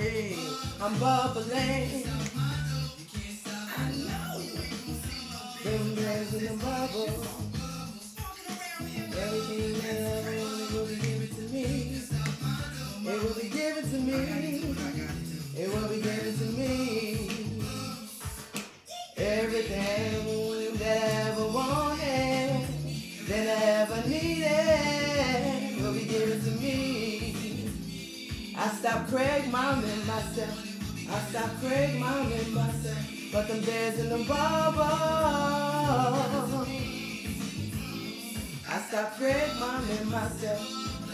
Hey, I'm bubbling. I know. Them days in the bubble. Everything that I want, it will be given to me. It will be given to me. It will be given to me. Everything that I ever wanted, that I ever needed, will be given to me. I stopped Craig Mountain myself. I stopped Craig Mountain myself. But them bears in the bubble. I stopped Craig Mountain myself.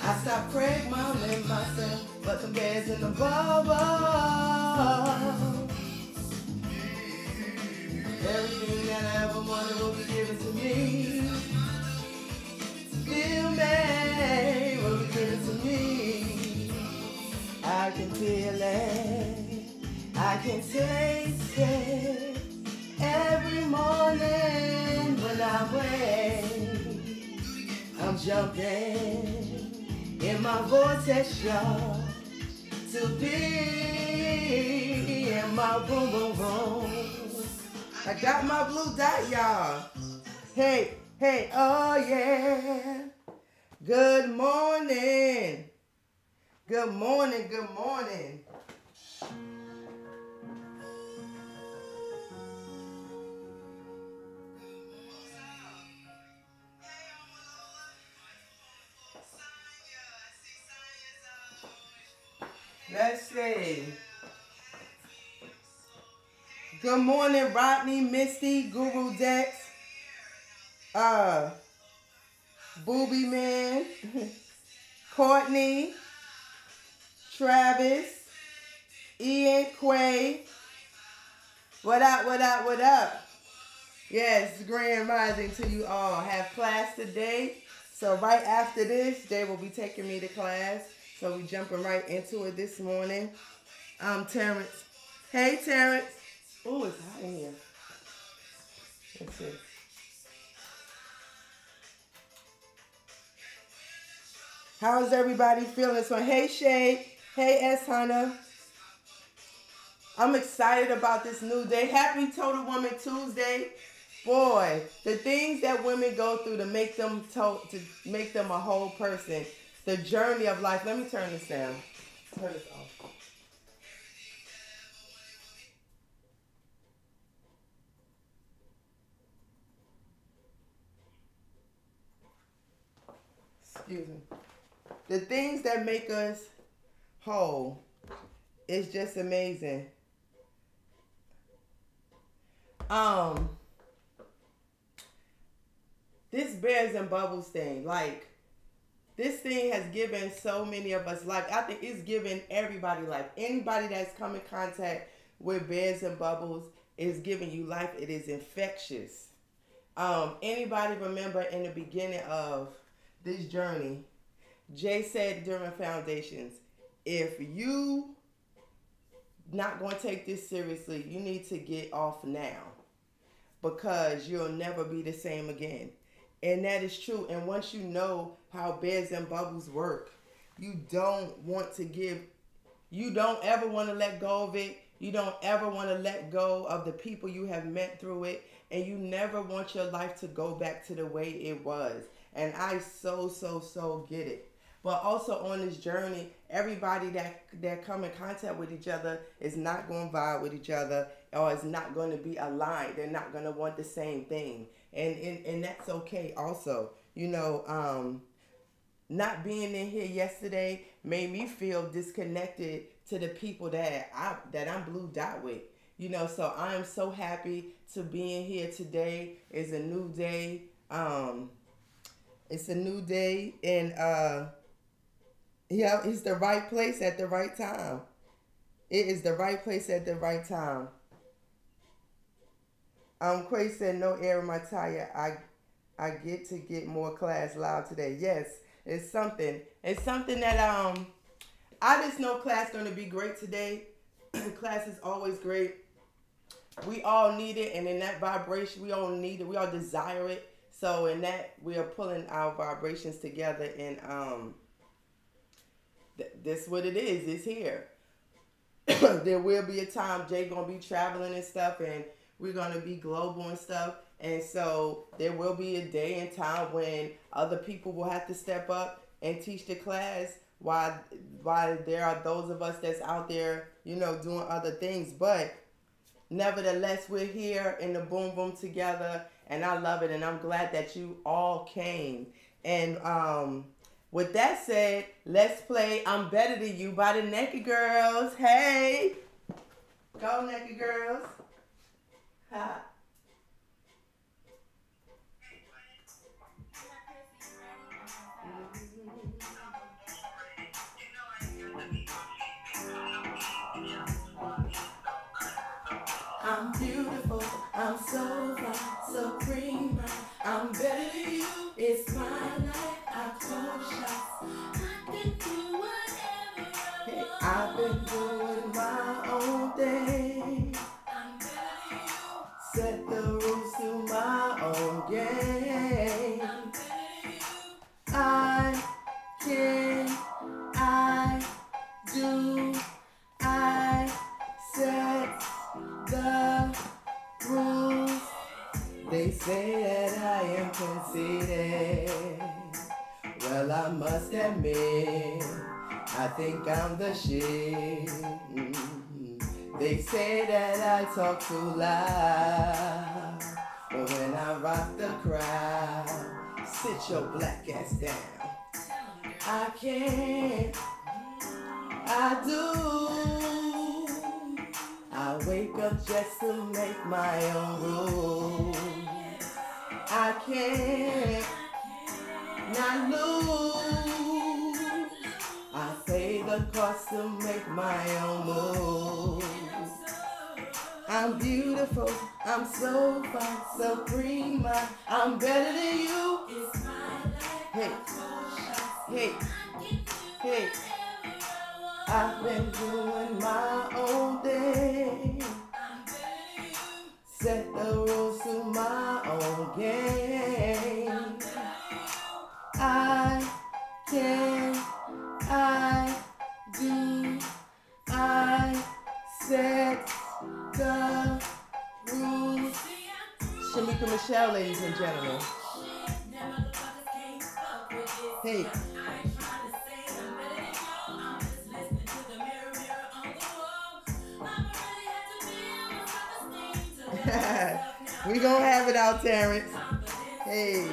I stopped Craig Mountain myself. But them bears in the bubble. Everything that I ever wanted will be given to me. Feel me will be given to me. I can feel it. I can taste it. Every morning when I wake, I'm jumping in my vortex, y'all, to be in my boom boom boom. I got my blue dot, y'all. Hey, hey, oh yeah. Good morning. Good morning, good morning. Let's see. Good morning, Rodney, Misty, Guru Dex, Booby Man, Courtney, Travis, Ian, Quay. What up, what up, what up? Yes, grand rising to you all. Have class today. So right after this, they will be taking me to class. So we jumping right into it this morning. Terrence. Hey, Terrence. Oh, it's hot in here. Let's see. How's everybody feeling? So, hey, Shay. Hey, S. Hunter. I'm excited about this new day. Happy Total Woman Tuesday. Boy, the things that women go through to make them a whole person. The journey of life. Let me turn this down. Turn this off. Excuse me. The things that make us whole is just amazing. This bears and bubbles thing, like, this thing has given so many of us life. I think it's given everybody life. Anybody that's come in contact with bears and bubbles is giving you life. It is infectious. Anybody remember in the beginning of this journey, Jay said during Foundations, if you not going to take this seriously, you need to get off now, because you'll never be the same again. And that is true. And once you know how bears and bubbles work, you don't ever want to let go of it. You don't ever want to let go of the people you have met through it. And you never want your life to go back to the way it was. And I so get it. But also on this journey, everybody that come in contact with each other is not going to vibe with each other, or is not going to be aligned. They're not going to want the same thing. And that's okay also. You know, not being in here yesterday made me feel disconnected to the people that I'm blue dot with. You know, so I am so happy to be in here today. It's a new day. It's a new day, and yeah, it's the right place at the right time. It is the right place at the right time. Quay said, no air in my tire. I get more class loud today. Yes, it's something. It's something that I just know class gonna be great today. Class is always great. We all need it, and in that vibration, we all need it. We all desire it. So in that, we are pulling our vibrations together, and this what it is. It's here. there will be a time Jay gonna be traveling and stuff, and we're gonna be global and stuff. And so there will be a day and time when other people will have to step up and teach the class while there are those of us that's out there, doing other things. But nevertheless, we're here in the Boom Boom together, and I love it, and I'm glad that you all came. And with that said, let's play I'm Better Than You by the Naked Girls. Hey! Go, Naked Girls. Ha. I'm beautiful, I'm so fly, so prima. I'm better than you, it's my life, I call shots. I can do whatever I want. I've been doing my own thing. I'm better than you. Set the rules to my own game. I'm better than you. I can, I do, I set the rules. They say that I am conceited. Well, I must admit, I think I'm the shit. They say that I talk too loud, but when I rock the crowd, sit your black ass down. I can't, I do. I wake up just to make my own rules. I can't not lose. I pay the cost to make my own moves. I'm beautiful, I'm so fine, so prima. I'm better than you. Hey, hey, hey. I've been doing my own thing. Set the rules to my own game. I can, I do, I set the rules. Shamika Michelle, ladies and gentlemen. Hey. We gonna have it out, Terrence. Hey.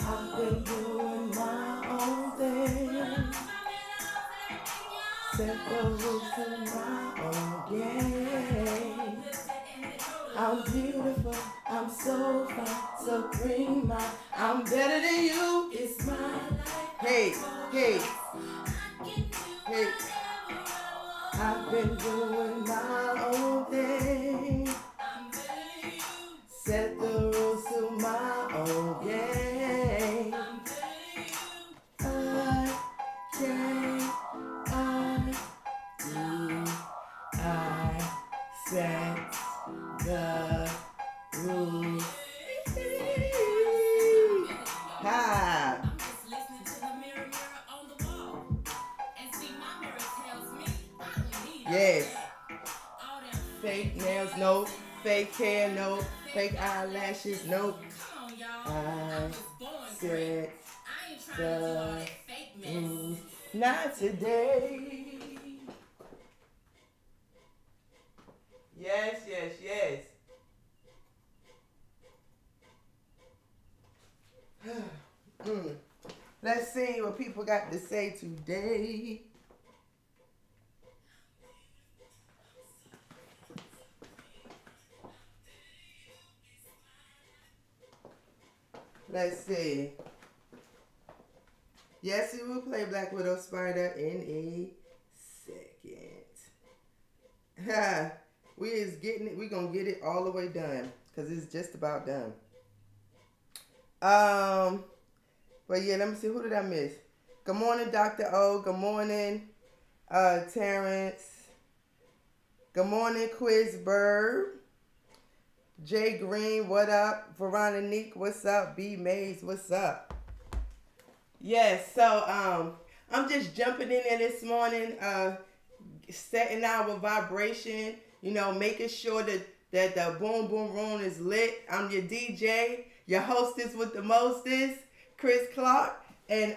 I've been doing my own thing. Set the rules to my own game. I'm beautiful, I'm so fine, so prima. I'm better than you, it's my life. Hey, hey, hey. I've been doing my own thing. Set the rules to my own game. I can, I do, I set the rules. Ha! Yes. Fake nails, no. Fake hair, no. Fake eyelashes, no. I said the rules. Not today. Yes, yes, yes. Let's see what people got to say today. Let's see. Yes, we will play Black Widow Spider in a second. We is getting it. We gonna get it all the way done because it's just about done. But yeah, let me see. Who did I miss? Good morning, Dr. O. Good morning, Terrence. Good morning, Quiz Bird. Jay Green, what up? Veronique, what's up? B Mays, what's up? Yes, so I'm just jumping in there this morning, setting our vibration, making sure that the boom boom room is lit. I'm your DJ, your hostess with the mostest, Chris Clark, and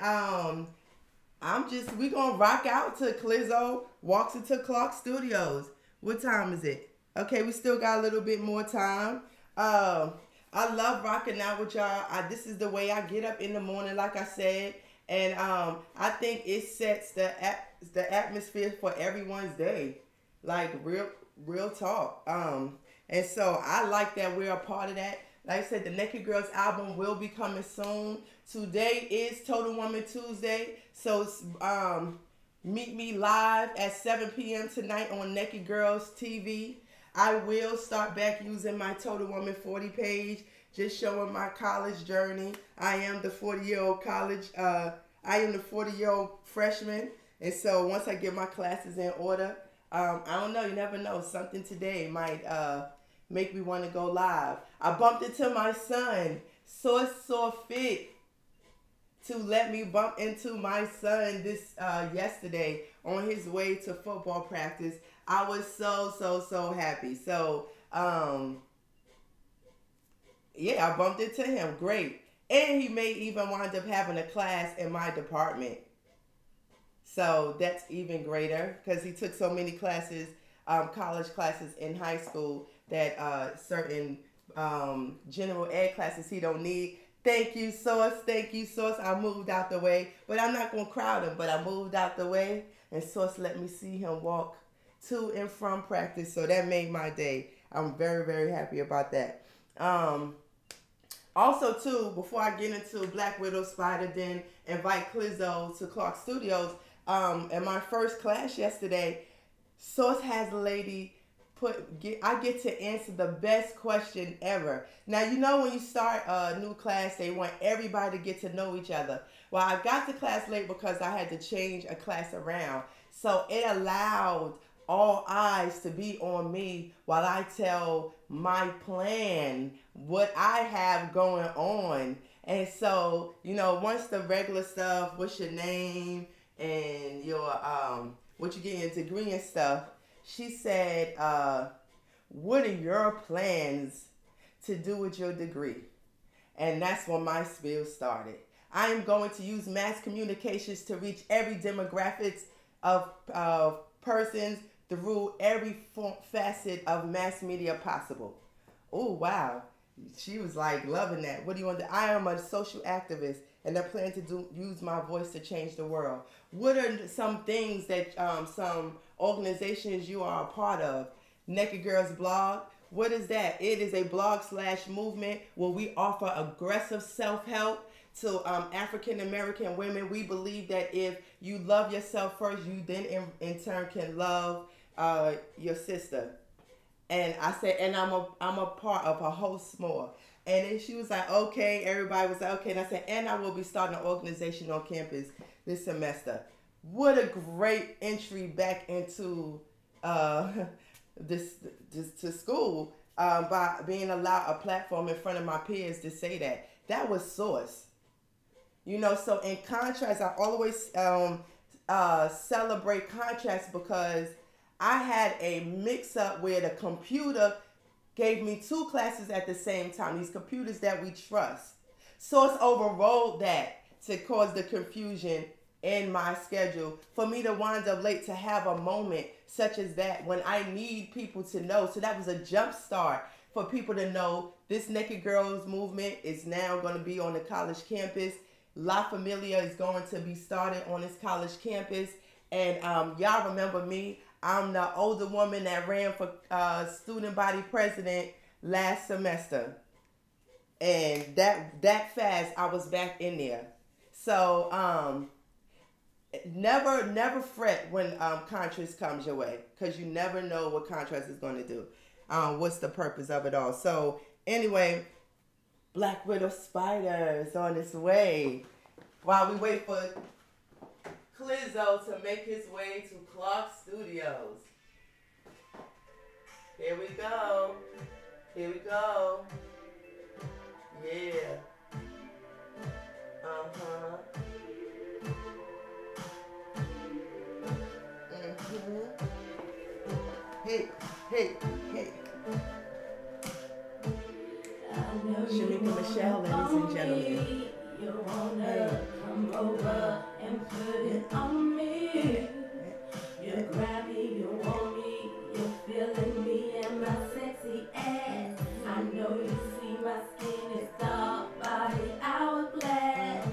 we gonna rock out to Clizzo Walks into Clark Studios. What time is it? Okay, we still got a little bit more time. I love rocking out with y'all. This is the way I get up in the morning, like I said, and I think it sets the atmosphere for everyone's day, like real talk. And so I like that we're a part of that. Like I said, the Naked Girls album will be coming soon. Today is Total Woman Tuesday, so meet me live at 7 p.m. tonight on Naked Girls TV. I will start back using my Total Woman 40 page, just showing my college journey. I am the 40-year-old freshman, and so once I get my classes in order, I don't know, you never know, something today might make me want to go live. I bumped into my son, Source Saw Fit, to let me bump into my son this yesterday on his way to football practice. I was so happy. So yeah, I bumped into him. Great. And he may even wind up having a class in my department. So that's even greater because he took so many classes, college classes in high school that certain general ed classes he don't need. Thank you, Source. Thank you, Source. I moved out the way, but I'm not going to crowd him, but I moved out the way, and Source let me see him walk to and from practice, so that made my day. I'm very happy about that. Also, too, before I get into Black Widow Spider, then invite Clizzo to Clark Studios. In my first class yesterday, Source has a lady I get to answer the best question ever. Now, when you start a new class, they want everybody to get to know each other. Well, I got to class late because I had to change a class around. So it allowed all eyes to be on me while I tell my plan, what I have going on. And so, once the regular stuff, what's your name and your what you get your degree and stuff, she said, what are your plans to do with your degree? And that's when my spiel started. I am going to use mass communications to reach every demographics of persons through every facet of mass media possible. Oh, wow. She was like loving that. What do you want to? I am a social activist, and I plan to use my voice to change the world. What are some things that some organizations you are a part of? Naked Girls Blog. What is that? It is a blog/movement where we offer aggressive self-help to African American women. We believe that if you love yourself first, you then in turn can love your sister. And I said, and I'm a part of a host more. And then she was like, okay. Everybody was like, okay. And I said, and I will be starting an organization on campus this semester. What a great entry back into this to school by being allowed a platform in front of my peers to say that. That was Source. So in contrast, I always celebrate contrast because I had a mix-up where the computer gave me two classes at the same time, these computers that we trust. Source overrode that to cause the confusion in my schedule for me to wind up late to have a moment such as that when I need people to know. So that was a jump start for people to know this Naked Girls movement is now going to be on the college campus. La Familia is going to be started on this college campus. And y'all remember me. I'm the older woman that ran for student body president last semester. And that fast, I was back in there. So never fret when contrast comes your way, because you never know what contrast is going to do. What's the purpose of it all? So anyway, Black Widow Spider is on its way. While we wait for Clizzo to make his way to Clark Studios. Here we go. Here we go. Yeah. Uh-huh. Mm-hmm. Hey, hey, hey. Shamika Michelle, ladies and gentlemen. You wanna come over and put it on me. You grab me, you want me, you're feeling me and my sexy ass. I know you see my skin is dark, body hourglass.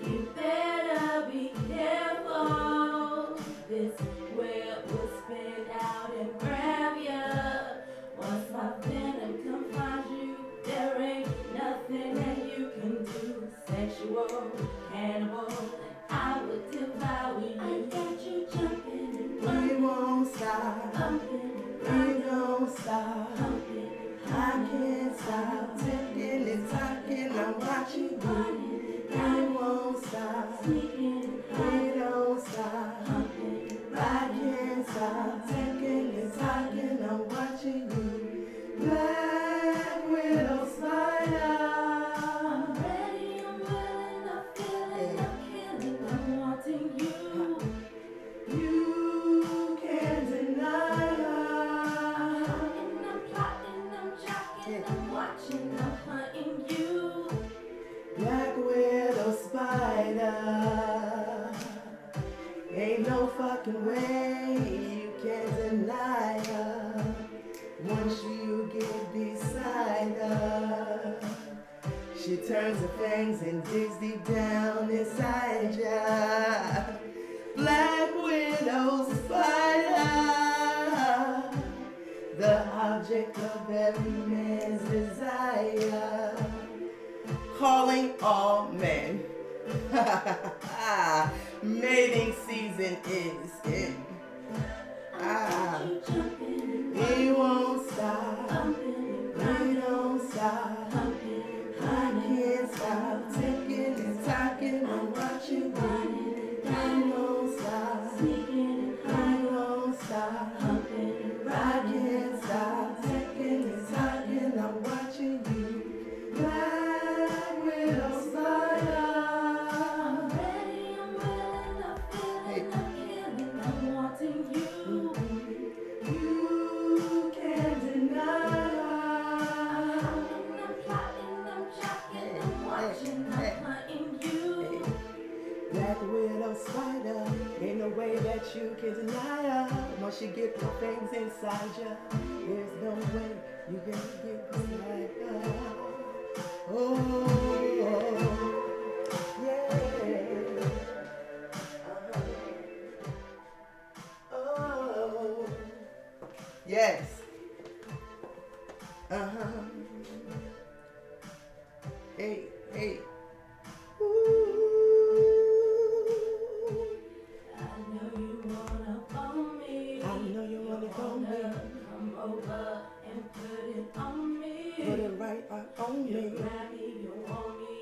You better be careful. This web will spin out and grab ya. Once my venom confines you, there ain't nothing that you can do. Sexual cannibal, I would devour you. I got you jumping and We won't stop. bumping, We don't stop. pumping, I can't stop. Ticking and talking. I'm watching you. We won't stop. sneaking, We don't stop. pumping. I can't stop. Ticking and talking. I'm watching you. Black widow spider. I'm ready, I'm willing, I'm feeling, I'm killing, I'm wanting you. You can't deny her. And I'm plotting, I'm jocking, I'm watching, I'm hunting you. Black widow spider. Ain't no fucking way you can deny her. Once you get beside her, she turns her fangs and digs deep down inside ya. Black widow spider, the object of every man's desire, calling all men. Mating season is in. Ah, You jumping, we won't stop. bumping, We don't stop. pumping, I can't stop. Ticking and talking. I'm watching you. We won't stop. sneaking, We won't stop. pumping, I can't stop. Ticking and talking. I'm watching you. Black widow spider. I'm ready, I'm willing, I'm feeling, I'm killing, I'm wanting you. You can't deny her. I'm plotting, I'm jocking, I'm watching, I'm hunting you. Black widow spider, ain't no way that you can deny her. Once you get the things inside you, there's no way you can get beside her. Oh, yeah. Oh, yes. Uh-huh. Hey, hey. I know you wanna own me. I know you wanna go me. Come over and put it on me. Put it right on You me. grab me, you want me,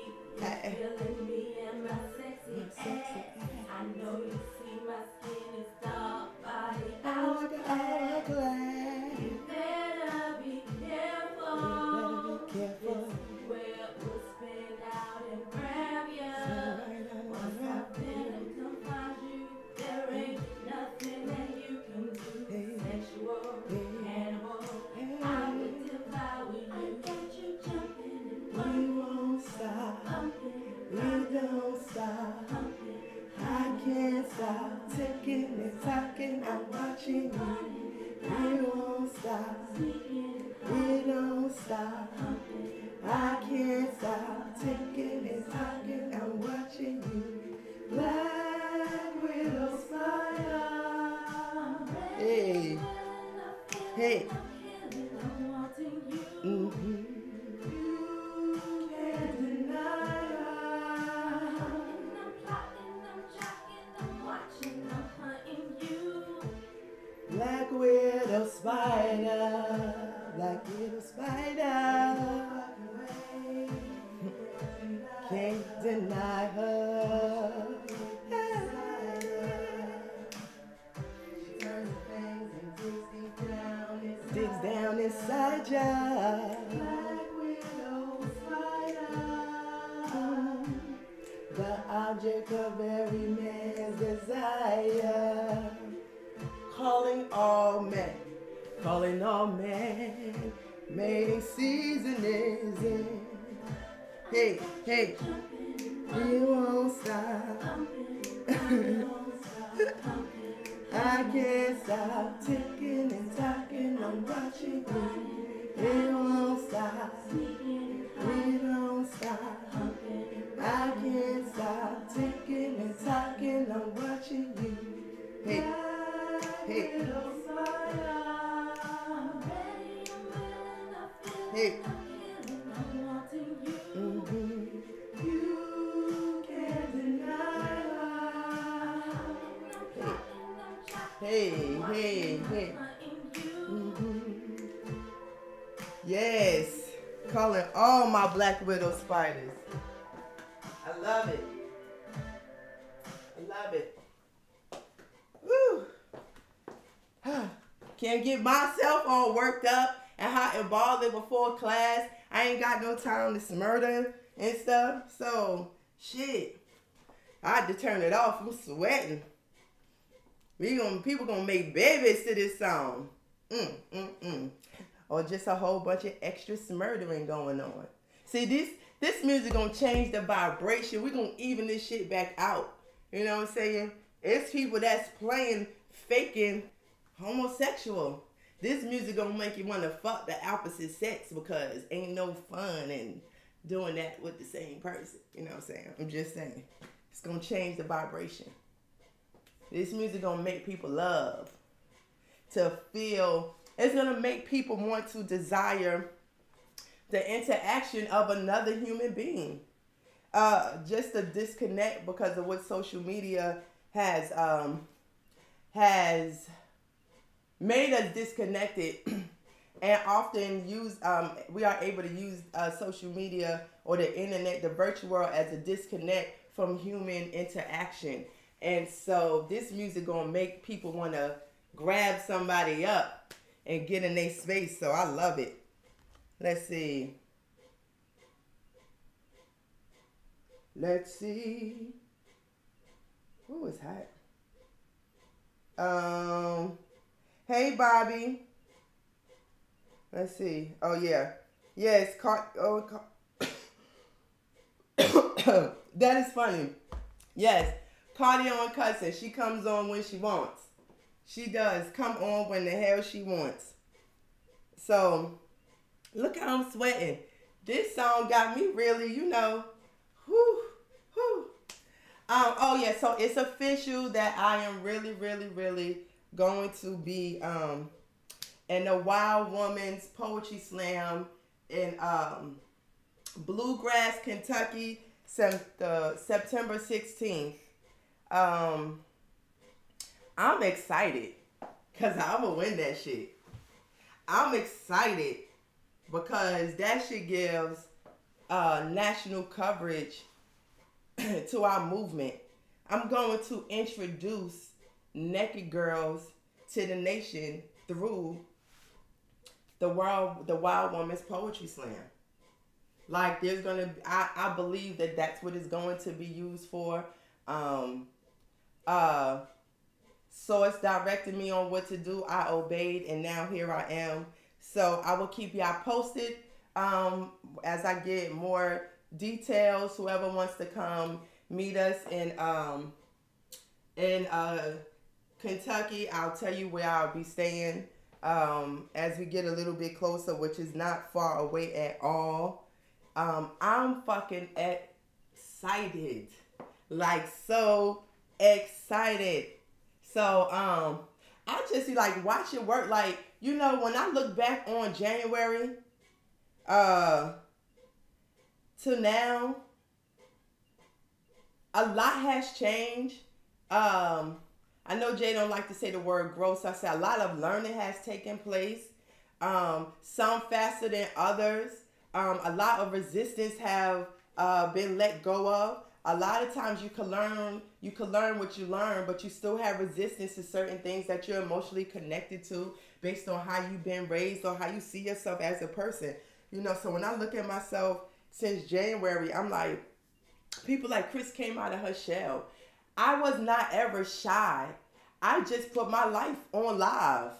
Hey. you're feeling me and my sexy My sexy ass. I know you see my skin is dark, body Like an hourglass. hourglass. You better be careful. You better be careful. This web will spin out and grab ya. Once my venom confines you, there ain't nothing that you can do. Sexual cannibal, I would devour you. I got you jumping and We won't stop. bumping, We don't stop. pumping, I can't stop. Ticking and talking. I'm watching you. We won't stop. sneaking, We don't stop. pumping. I can't stop. Ticking and talking. I'm watching you. Black widow spider. I'm ready, Hey. willing, I'm feeling, Hey. I'm killing, I'm wanting you. Mm-hmm. You can't deny her. And I'm plotting, I'm jocking, I'm watching, I'm hunting you. Black widow spider, black widow spider, can't deny her. She turns the things and digs down inside ya. Black widow spider, the object of every man's desire. Calling all men, mating season is in. Hey, hey, we won't stop. I can't stop ticking and talking. I'm watching you. We won't stop. We don't stop. I can't stop ticking and talking. I'm watching you. Hey, hey, hey. You can't deny. Hey, hey, hey. Yes, calling all my Black Widow spiders. I love it. I love it. Woo. Can't get myself all worked up and hot and bothered before class. I ain't got no time to smurder and stuff. So, shit. I had to turn it off. I'm sweating. People gonna make babies to this song. Or just a whole bunch of extra smurdering going on. See, this music gonna change the vibration. We gonna even this shit back out. You know what I'm saying? It's people that's playing, faking homosexual. This music gonna make you wanna fuck the opposite sex because ain't no fun in doing that with the same person. You know what I'm saying? I'm just saying. It's gonna change the vibration. This music gonna make people love, to feel. It's gonna make people want to desire the interaction of another human being. Just a disconnect because of what social media has made us disconnected, and often we are able to use social media or the internet, the virtual world, as a disconnect from human interaction. And so this music gonna make people want to grab somebody up and get in their space. So I love it. Let's see. Ooh, it's hot. Hey, Bobby. Let's see. Oh, yeah. Yes, that is funny. Yes. Cardio and Cousin, she comes on when she wants. She does come on when the hell she wants. So, look how I'm sweating. This song got me really, whew. Oh yeah, so it's official that I am really, really, really going to be in the Wild Woman's Poetry Slam in Bluegrass, Kentucky, September 16th. I'm excited because I'm going to win that shit. I'm excited because that shit gives national coverage to our movement. I'm going to introduce naked girls to the nation through the Wild Woman's Poetry Slam. Like, there's going to be, I believe that that's what it's going to be used for. So it's directed me on what to do. I obeyed, and now here I am. So I will keep y'all posted as I get more details. Whoever wants to come meet us in Kentucky, I'll tell you where I'll be staying as we get a little bit closer, which is not far away at all. I'm fucking excited, like so excited. So I just like watch it work. Like, when I look back on January to now, a lot has changed. I know Jay don't like to say the word growth, so I say a lot of learning has taken place. Some faster than others. A lot of resistance have been let go of. A lot of times you can learn what you learn, but you still have resistance to certain things that you're emotionally connected to based on how you've been raised or how you see yourself as a person. You know, so when I look at myself since January, I'm like, people like Chris came out of her shell. I was not ever shy. I just put my life on live.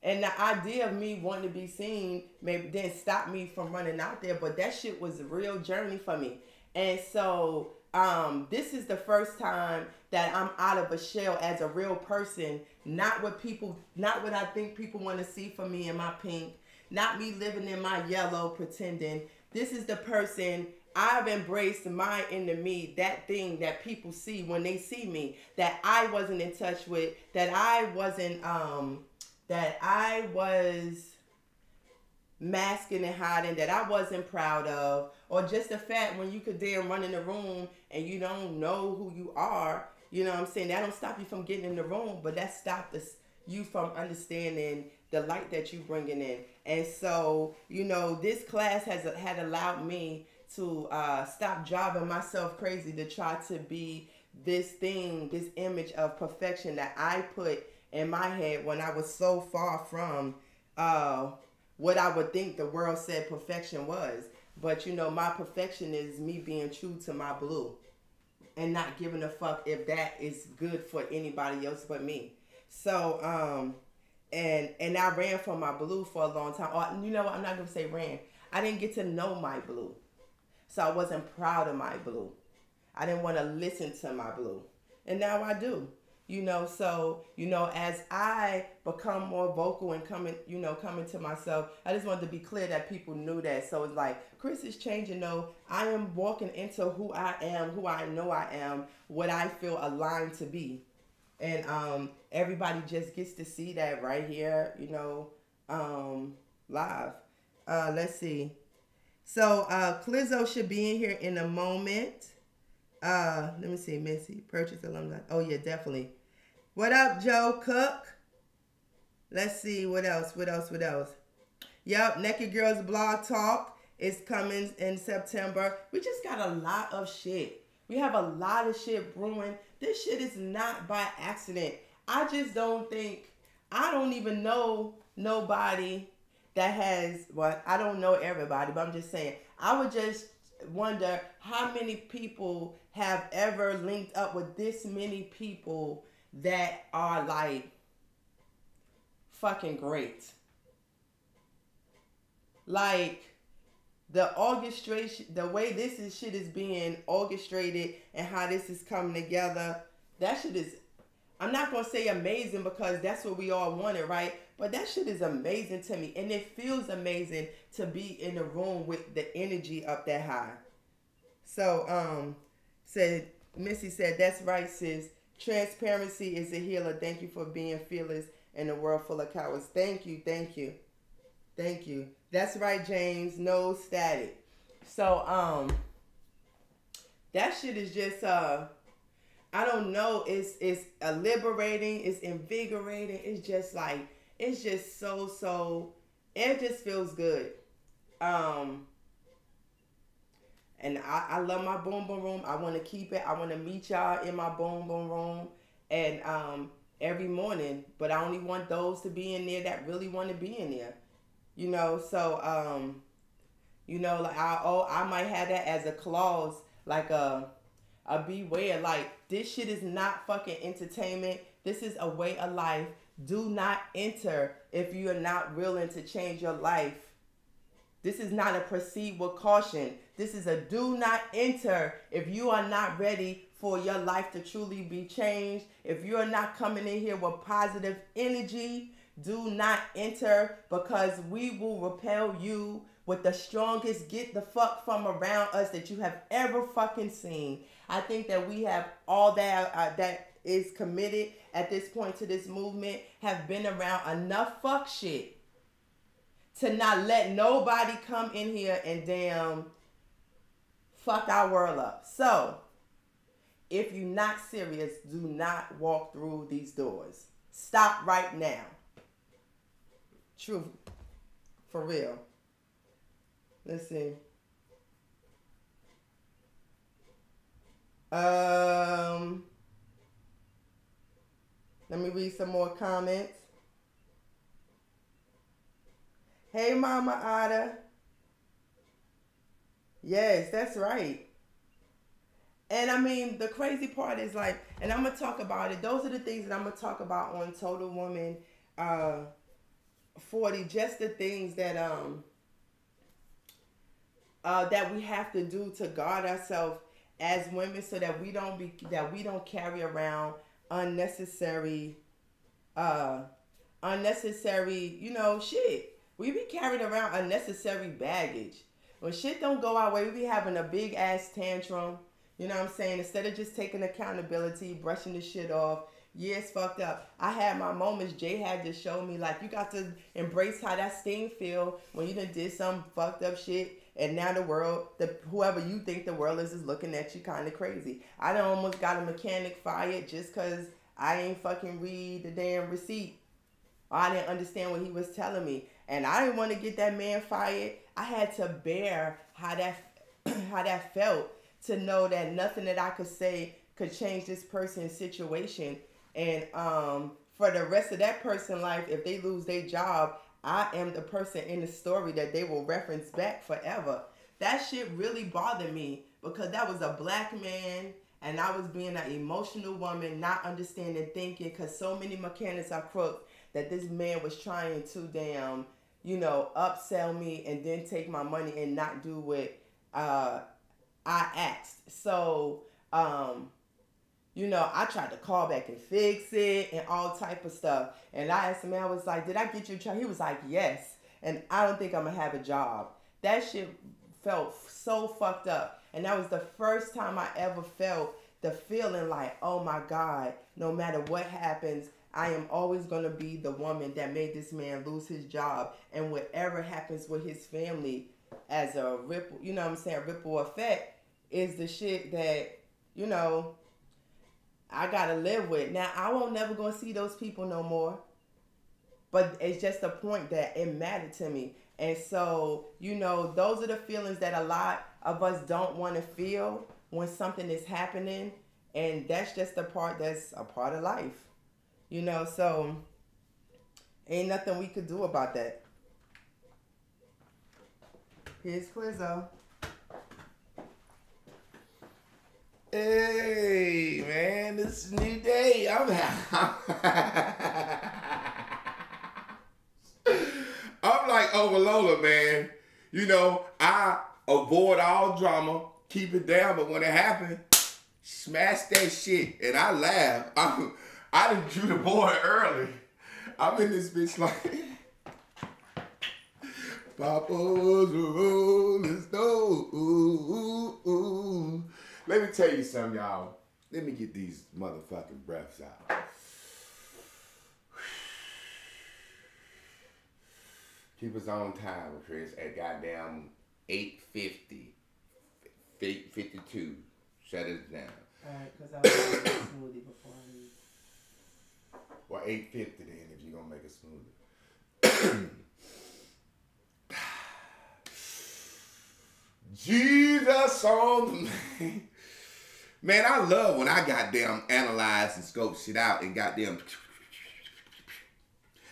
And the idea of me wanting to be seen maybe didn't stop me from running out there, but that shit was a real journey for me. And so this is the first time that I'm out of a shell as a real person, not what I think people want to see from me in my pink, not me living in my yellow pretending. This is the person I've embraced my inner me, that thing that people see when they see me, that I wasn't in touch with, that I was masking and hiding, that I wasn't proud of, or just the fact when you could damn run in the room and you don't know who you are, you know what I'm saying? That don't stop you from getting in the room, but that stopped you from understanding the light that you bringing in. And so, you know, this class had allowed me to stop driving myself crazy to try to be this image of perfection that I put in my head when I was so far from what I would think the world said perfection was. But, you know, my perfection is me being true to my blue and not giving a fuck if that is good for anybody else but me. So, and I ran from my blue for a long time. Or, you know what? I'm not going to say ran. I didn't get to know my blue. So I wasn't proud of my blue. I didn't want to listen to my blue. And now I do. You know, so, you know, as I become more vocal and coming to myself, I just wanted to be clear that people knew that. So it's like, Chris is changing, though. I am walking into who I am, who I know I am, what I feel aligned to be. And everybody just gets to see that right here, you know, live. Let's see. So Clizzo should be in here in a moment. Let me see, Missy, purchase alumni. Oh yeah, definitely. What up, Joe Cook? Let's see, what else? Yep, Naked Girls Blog Talk is coming in September. We just got a lot of shit. We have a lot of shit brewing. This shit is not by accident. I don't even know nobody that has, well, I don't know everybody, but I'm just saying, I would just wonder how many people have ever linked up with this many people that are like fucking great. Like the orchestration, the way shit is being orchestrated and how this is coming together, that shit is, I'm not going to say amazing because that's what we all wanted, right? But that shit is amazing to me. And it feels amazing to be in the room with the energy up that high. So, Missy said, that's right, sis. Transparency is a healer. Thank you for being fearless in a world full of cowards. Thank you. That's right, James. No static. So, that shit is just, I don't know. It's liberating. It's invigorating. It's just like, it's just so, it just feels good. And I love my boom boom room. I want to keep it. I want to meet y'all in my boom boom room and every morning. But I only want those to be in there that really want to be in there. You know, so you know, like I might have that as a clause, like a beware. Like, this shit is not fucking entertainment. This is a way of life. Do not enter if you are not willing to change your life. This is not a proceed with caution. This is a do not enter if you are not ready for your life to truly be changed. If you are not coming in here with positive energy, do not enter, because we will repel you with the strongest get the fuck from around us that you have ever fucking seen. I think that we have all that that is committed at this point to this movement have been around enough fuck shit to not let nobody come in here and damn fuck our world up. So, if you're not serious, do not walk through these doors. Stop right now. True. For real. Let's see. Let me read some more comments. Hey, Mama Ada. Yes, that's right. And I mean, the crazy part is like, and I'm gonna talk about it. Those are the things that I'm gonna talk about on Total Woman uh 40. Just the things that we have to do to guard ourselves as women, so that we don't carry around unnecessary uh shit. We be carrying around unnecessary baggage. When shit don't go our way, we be having a big ass tantrum. You know what I'm saying? Instead of just taking accountability, brushing the shit off. Yeah, it's fucked up. I had my moments. Jay had to show me, like, you got to embrace how that sting feel when you done did some fucked up shit, and now the world, whoever you think the world is looking at you kind of crazy. I done almost got a mechanic fired just because I ain't fucking read the damn receipt. I didn't understand what he was telling me, and I didn't want to get that man fired. I had to bear how that felt, to know that nothing that I could say could change this person's situation. And for the rest of that person's life, if they lose their job, I am the person in the story that they will reference back forever. That shit really bothered me, because that was a black man, and I was being an emotional woman, not understanding thinking, because so many mechanics are crooks, that this man was trying to damn, upsell me and then take my money and not do what I asked. So, I tried to call back and fix it and all type of stuff. And I asked him, I was like, did I get you a job? He was like, yes. And I don't think I'm going to have a job. That shit felt so fucked up. And that was the first time I ever felt the feeling like, oh my God, no matter what happens, I am always going to be the woman that made this man lose his job. And whatever happens with his family as a ripple, ripple effect, is the shit that, I got to live with. Now, I won't never go see those people no more. But it's just a point that it mattered to me. And so, those are the feelings that a lot of us don't want to feel when something is happening. And that's just that's a part of life. So ain't nothing we could do about that. Here's Quizzo. Hey, man, this is a new day. I'm like Ovalola, man. I avoid all drama, keep it down, but when it happened, smash that shit. And I laugh. I done drew the board early. I'm in this bitch like, Papa's a rolling stone. Ooh, ooh, ooh. Let me tell you something, y'all. Let me get these motherfucking breaths out. Keep us on time, Chris, at goddamn 8:50. 8:52. Shut it down. Alright, because I was making a smoothie before I leave. Well, 8:50 then, if you're going to make a smoothie. Jesus on the man, I love when I goddamn analyze and scope shit out and goddamn.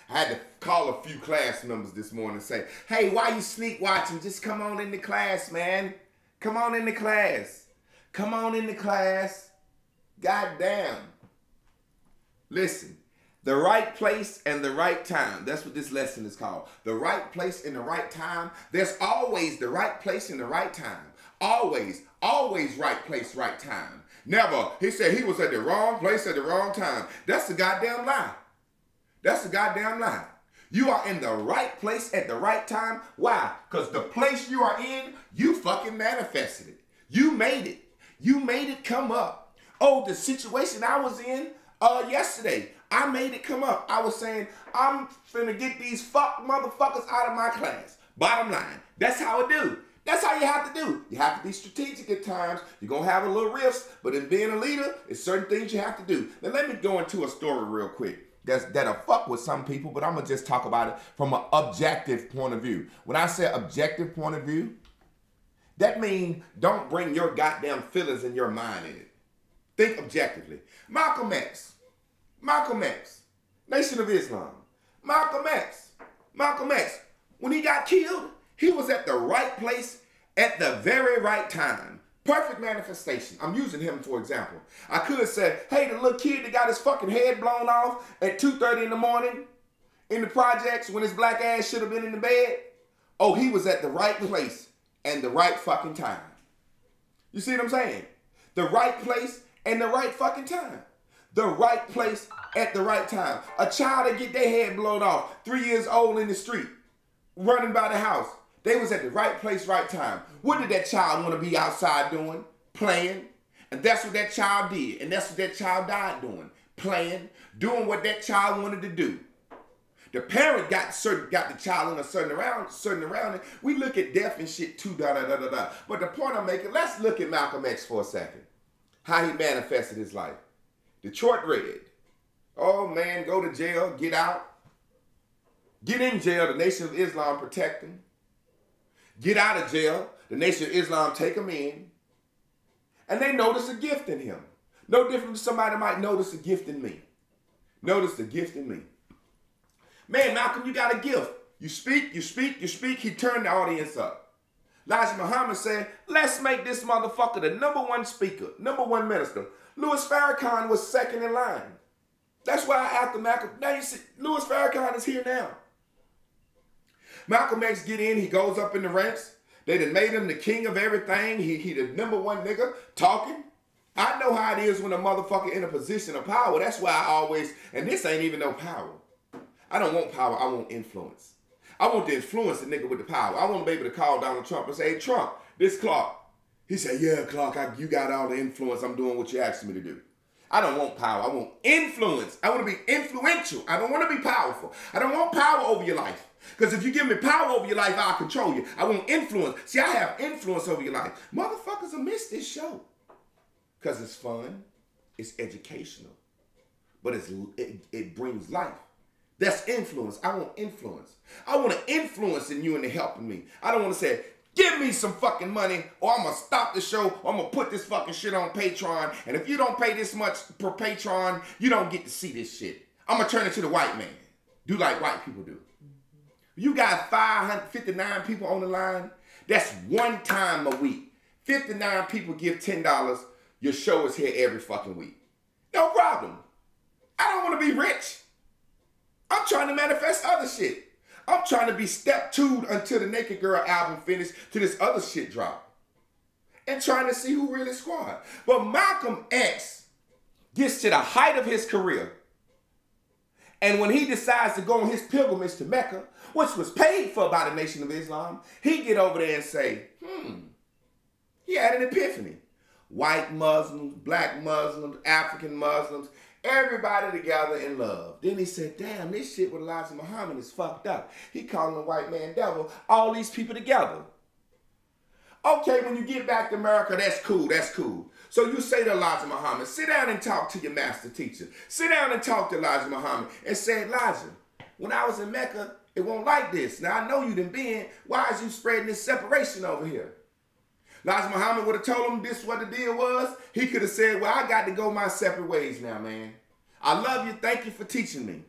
I had to call a few class members this morning and say, hey, why you sneak watching? Just come on into class, man. Come on into class. Come on into class. Goddamn. Listen, the right place and the right time. That's what this lesson is called. The right place and the right time. There's always the right place and the right time. Always, always right place, right time. Never. He said he was at the wrong place at the wrong time. That's the goddamn lie. That's the goddamn lie. You are in the right place at the right time. Why? Because the place you are in, you fucking manifested it. You made it. You made it come up. Oh, the situation I was in yesterday, I made it come up. I was saying, I'm finna get these fuck motherfuckers out of my class. Bottom line, that's how it do. That's how you have to do. You have to be strategic at times. You're going to have a little rifts, but in being a leader, it's certain things you have to do. Now, let me go into a story real quick. That'll fuck with some people, but I'm going to just talk about it from an objective point of view. When I say objective point of view, that means don't bring your goddamn feelings and your mind in it. Think objectively. Malcolm X, Nation of Islam, Malcolm X. when he got killed, he was at the right place at the very right time. Perfect manifestation. I'm using him for example. I could say, hey, the little kid that got his fucking head blown off at 2:30 in the morning in the projects when his black ass should have been in the bed. Oh, he was at the right place and the right fucking time. You see what I'm saying? The right place and the right fucking time. The right place at the right time. A child that get their head blown off, 3 years old in the street, running by the house. They was at the right place, right time. What did that child want to be outside doing? Playing. And that's what that child did. And that's what that child died doing. Playing. Doing what that child wanted to do. The parent got the child in a certain surrounding. We look at death and shit too, da. But the point I'm making, let's look at Malcolm X for a second. How he manifested his life. Detroit Red. Oh man, go to jail, get out. Get in jail, the Nation of Islam protect him. Get out of jail, the Nation of Islam take him in. And they notice a gift in him. No different than somebody might notice a gift in me. Notice the gift in me. Man, Malcolm, you got a gift. You speak. He turned the audience up. Elijah Muhammad said, let's make this motherfucker the #1 speaker, #1 minister. Louis Farrakhan was second in line. That's why after Malcolm, now you see, Louis Farrakhan is here now. Malcolm X get in, he goes up in the ranks. They done made him the king of everything. He the #1 nigga talking. I know how it is when a motherfucker in a position of power. That's why I always, and this ain't even no power. I don't want power, I want influence. I want to influence the nigga with the power. I want to be able to call Donald Trump and say, hey, Trump, this Clark. He said, yeah, Clark, you got all the influence. I'm doing what you asked me to do. I don't want power. I want influence. I want to be influential. I don't want to be powerful. I don't want power over your life. Because if you give me power over your life, I'll control you. I want influence. See, I have influence over your life. Motherfuckers will miss this show. Because it's fun. It's educational. But it brings life. That's influence. I want influence. I want to influence in you and helping me. I don't want to say, give me some fucking money or I'm going to stop the show or I'm going to put this fucking shit on Patreon. And if you don't pay this much per Patreon, you don't get to see this shit. I'm going to turn it to the white man. Do like white people do. You got 559 people on the line. That's one time a week. 59 people give $10. Your show is here every fucking week. No problem. I don't want to be rich. I'm trying to manifest other shit. I'm trying to be step 2 until the Naked Girl album finished, till this other shit drop. And trying to see who really squad. But Malcolm X gets to the height of his career. And when he decides to go on his pilgrimage to Mecca, which was paid for by the Nation of Islam, he get over there and say, he had an epiphany. White Muslims, black Muslims, African Muslims, everybody together in love. Then he said, damn, this shit with Elijah Muhammad is fucked up. He calling the white man devil, all these people together. Okay, when you get back to America, that's cool, that's cool. So you say to Elijah Muhammad, sit down and talk to your master teacher. Sit down and talk to Elijah Muhammad and say, Elijah, when I was in Mecca, it wasn't like this. Now I know you done been, why is you spreading this separation over here? Elijah Muhammad would have told him this what the deal was. He could have said, well, I got to go my separate ways now, man. I love you. Thank you for teaching me.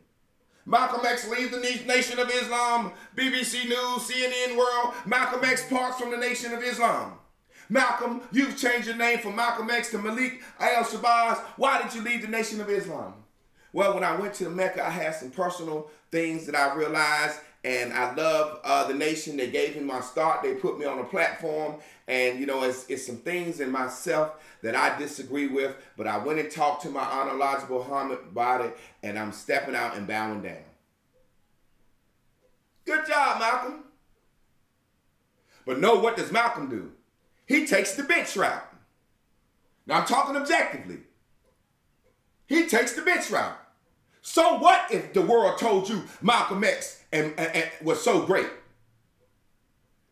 Malcolm X leaves the Nation of Islam, BBC News, CNN World. Malcolm X parts from the Nation of Islam. Malcolm, you've changed your name from Malcolm X to Malik Al-Shabazz. Why did you leave the Nation of Islam? Well, when I went to Mecca, I had some personal things that I realized, and I love the nation. They gave me my start. They put me on a platform, and, you know, it's some things in myself that I disagree with, but I went and talked to my Honor Elijah Muhammad about it, and I'm stepping out and bowing down. Good job, Malcolm. But no, what does Malcolm do? He takes the bitch route. Now, I'm talking objectively. He takes the bitch route. So what if the world told you Malcolm X and was so great?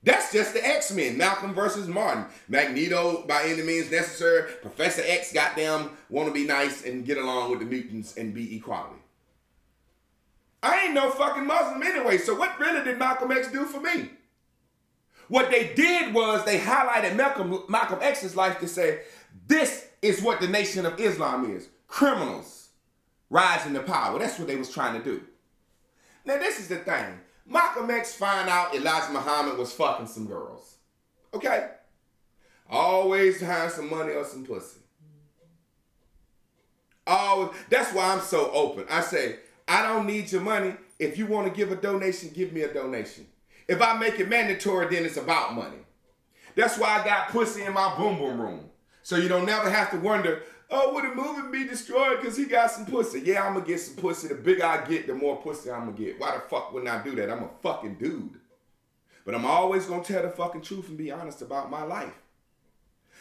That's just the X-Men, Malcolm versus Martin. Magneto by any means necessary. Professor X goddamn want to be nice and get along with the mutants and be equality. I ain't no fucking Muslim anyway, so what really did Malcolm X do for me? What they did was they highlighted Malcolm X's life to say, this is what the Nation of Islam is. Criminals rising to power. That's what they was trying to do. Now, this is the thing. Malcolm X find out Elijah Muhammad was fucking some girls. Okay? Always behind some money or some pussy. Always. That's why I'm so open. I say, I don't need your money. If you want to give a donation, give me a donation. If I make it mandatory, then it's about money. That's why I got pussy in my boom boom room. So you don't never have to wonder, oh, would the movie be destroyed because he got some pussy? Yeah, I'm going to get some pussy. The bigger I get, the more pussy I'm going to get. Why the fuck wouldn't I do that? I'm a fucking dude. But I'm always going to tell the fucking truth and be honest about my life.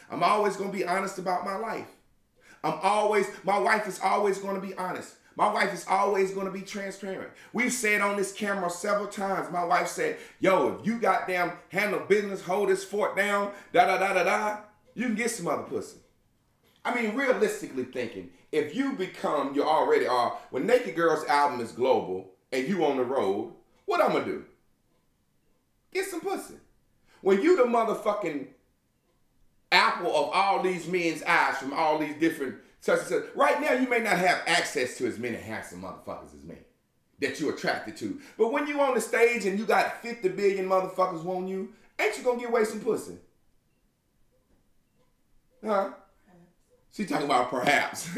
I'm always going to be honest about my life. My wife is always going to be honest. My wife is always going to be transparent. We've said on this camera several times, my wife said, yo, if you goddamn handle business, hold this fort down, da-da-da-da-da, you can get some other pussy. I mean, realistically thinking, if you become, you already are, when Naked Girl's album is global and you on the road, what I'm going to do? Get some pussy. When you the motherfucking apple of all these men's eyes from all these different such and such, right now you may not have access to as many handsome motherfuckers as me that you're attracted to. But when you on the stage and you got 50 billion motherfuckers wanting you, ain't you gonna get away some pussy? Huh? She talking about perhaps.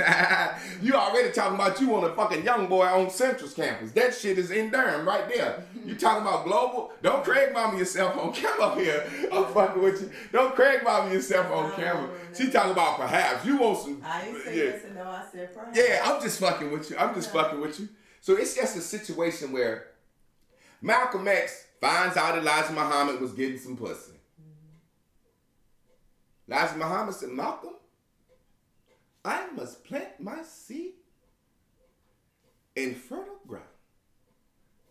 You already talking about you on a fucking young boy on Central's campus. That shit is in Durham right there. You talking about global? Don't Craig Mama yourself on camera up here. I'm fucking with you. Don't Craig Mama yourself on camera. She talking about perhaps. You want some. I ain't say yes and no, I said perhaps. Yeah, I'm just fucking with you. I'm just fucking with you. So it's just a situation where Malcolm X finds out Elijah Muhammad was getting some pussy. Elijah Muhammad said, Malcolm, I must plant my seed in fertile ground.